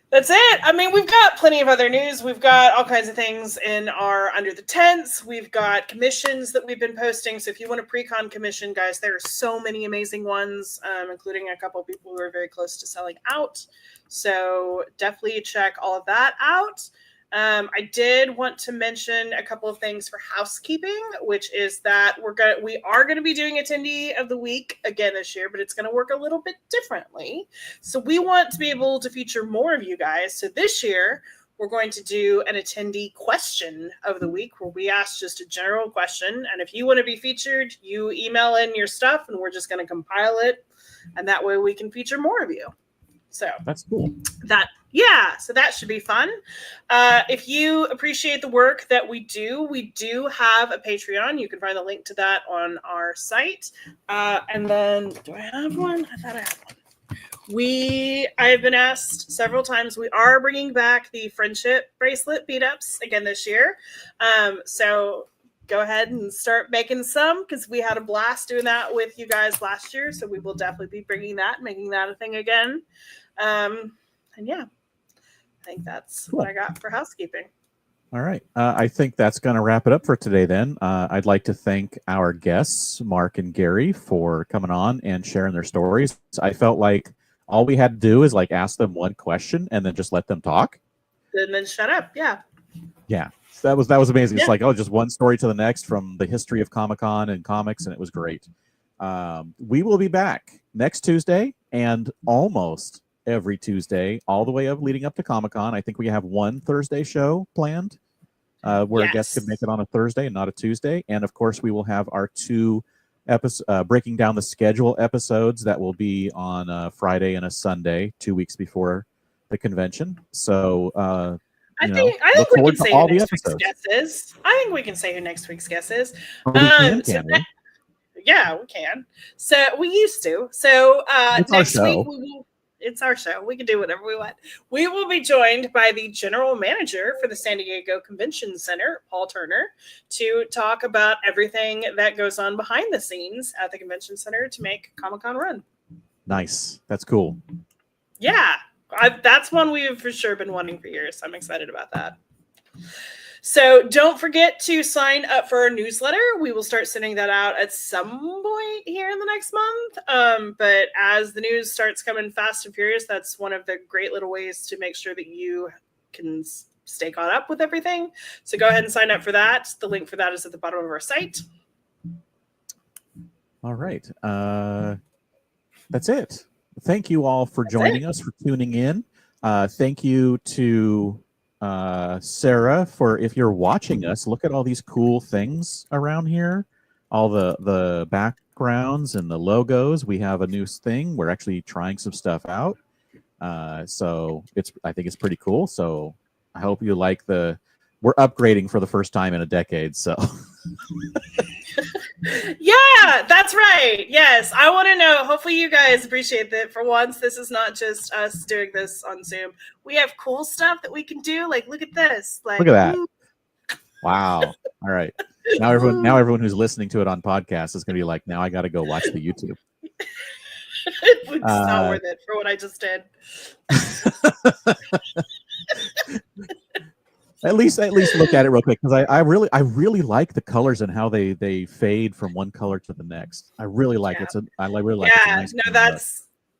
That's it. I mean, we've got plenty of other news. We've got all kinds of things in our Under the Tents. We've got commissions that we've been posting. So if you want a pre-con commission, guys, there are so many amazing ones, including a couple of people who are very close to selling out. So definitely check all of that out. I did want to mention a couple of things for housekeeping, which is that we are going to be doing Attendee of the Week again this year, but it's going to work a little bit differently. So we want to be able to feature more of you guys. So this year, we're going to do an Attendee Question of the Week, where we ask just a general question. And if you want to be featured, you email in your stuff, and we're just going to compile it. And that way we can feature more of you. So that's cool. So that should be fun. If you appreciate the work that we do have a Patreon. You can find the link to that on our site. And then, do I have one? I thought I had one. I have been asked several times. We are bringing back the friendship bracelet beat-ups again this year. So go ahead and start making some, because we had a blast doing that with you guys last year. So we will definitely be bringing that, making that a thing again. And yeah, I think that's what I got for housekeeping. All right. I think that's going to wrap it up for today then. I'd like to thank our guests, Mark and Gary, for coming on and sharing their stories. I felt like all we had to do is like ask them one question and then just let them talk. And then shut up. Yeah. Yeah. That was amazing. Yeah. It's like, oh, just one story to the next from the history of Comic-Con and comics, and it was great. We will be back next Tuesday and almost every Tuesday all the way up leading up to Comic-Con. I think we have one Thursday show planned where a guest could make it on a Thursday and not a Tuesday. And of course, we will have our 2 breaking down the schedule episodes that will be on a Friday and a Sunday 2 weeks before the convention. So I think we can say who next week's guest is. I think we can say who next week's guest is. We can we? Yeah, we can. So we used to. So next week it's our show. We can do whatever we want. We will be joined by the general manager for the San Diego Convention Center, Paul Turner, to talk about everything that goes on behind the scenes at the convention center to make Comic-Con run. Nice. That's cool. Yeah. That's one we've for sure been wanting for years. I'm excited about that. So don't forget to sign up for our newsletter. We will start sending that out at some point here in the next month. But as the news starts coming fast and furious, that's one of the great little ways to make sure that you can stay caught up with everything. So go ahead and sign up for that. The link for that is at the bottom of our site. All right. That's it. Thank you all for joining us, for tuning in. Thank you to Sarah for, if you're watching us, look at all these cool things around here, all the backgrounds and the logos. We have a new thing. We're actually trying some stuff out. So I think it's pretty cool. So I hope you like we're upgrading for the first time in a decade. So yeah, that's right. Yes, I want to know. Hopefully you guys appreciate that. For once, this is not just us doing this on Zoom. We have cool stuff that we can do. Like, look at this. Like, look at that. Wow. All right. Now everyone who's listening to it on podcast is going to be like, now I got to go watch the YouTube. It's not worth it for what I just did. At least look at it real quick, because I really like the colors and how they fade from one color to the next. I really like it. I really like it. Yeah, no,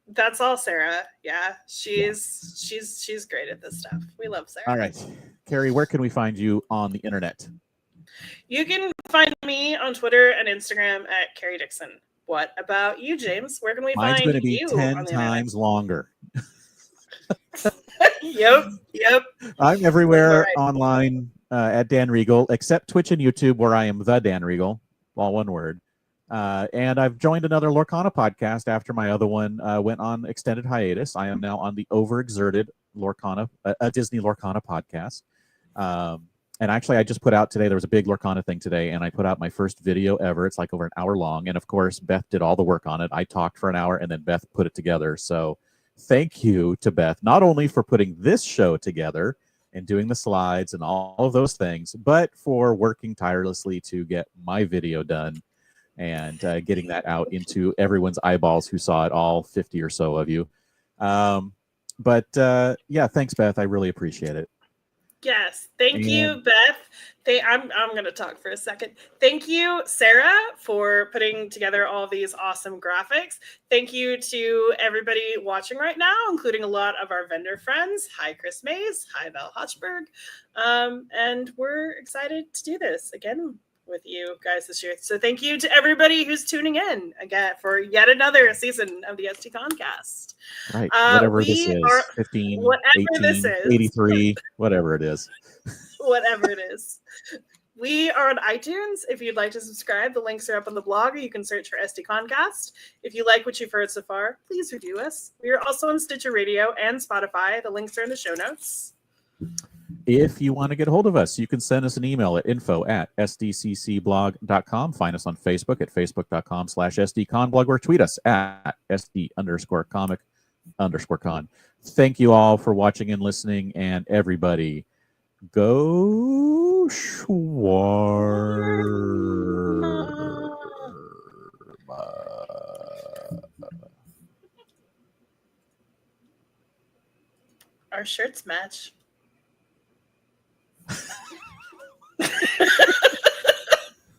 that's all Sarah. Yeah, she's great at this stuff. We love Sarah. All right, Carrie, where can we find you on the internet? You can find me on Twitter and Instagram at Carrie Dixon. What about you, James? Where can we Mine's find going to be you? 10 times longer. Yep. I'm everywhere online at Dan Regal, except Twitch and YouTube, where I am the Dan Regal, all one word. And I've joined another Lorcana podcast after my other one went on extended hiatus. I am now on the Overexerted Lorcana, a Disney Lorcana podcast. And actually, I just put out today, there was a big Lorcana thing today, and I put out my first video ever. It's like over an hour long. And of course, Beth did all the work on it. I talked for an hour, and then Beth put it together. So thank you to Beth, not only for putting this show together and doing the slides and all of those things, but for working tirelessly to get my video done and getting that out into everyone's eyeballs who saw it, all 50 or so of you. But yeah, thanks, Beth. I really appreciate it. Yes. Thank you, Beth. I'm going to talk for a second. Thank you, Sarah, for putting together all these awesome graphics. Thank you to everybody watching right now, including a lot of our vendor friends. Hi, Chris Mays. Hi, Val Hochberg. And we're excited to do this again with you guys this year. So thank you to everybody who's tuning in again for yet another season of the SDConCast. Right. Whatever this is. 15, 18, this is. 83, whatever it is. Whatever it is. We are on iTunes. If you'd like to subscribe, the links are up on the blog, or you can search for SDConCast. If you like what you've heard so far, please review us. We are also on Stitcher Radio and Spotify. The links are in the show notes. If you want to get a hold of us, you can send us an email at info@sdccblog.com. Find us on Facebook at facebook.com/SDConblog, or tweet us at SD_comic _con. Thank you all for watching and listening, and everybody, go Schwarber. Our shirts match.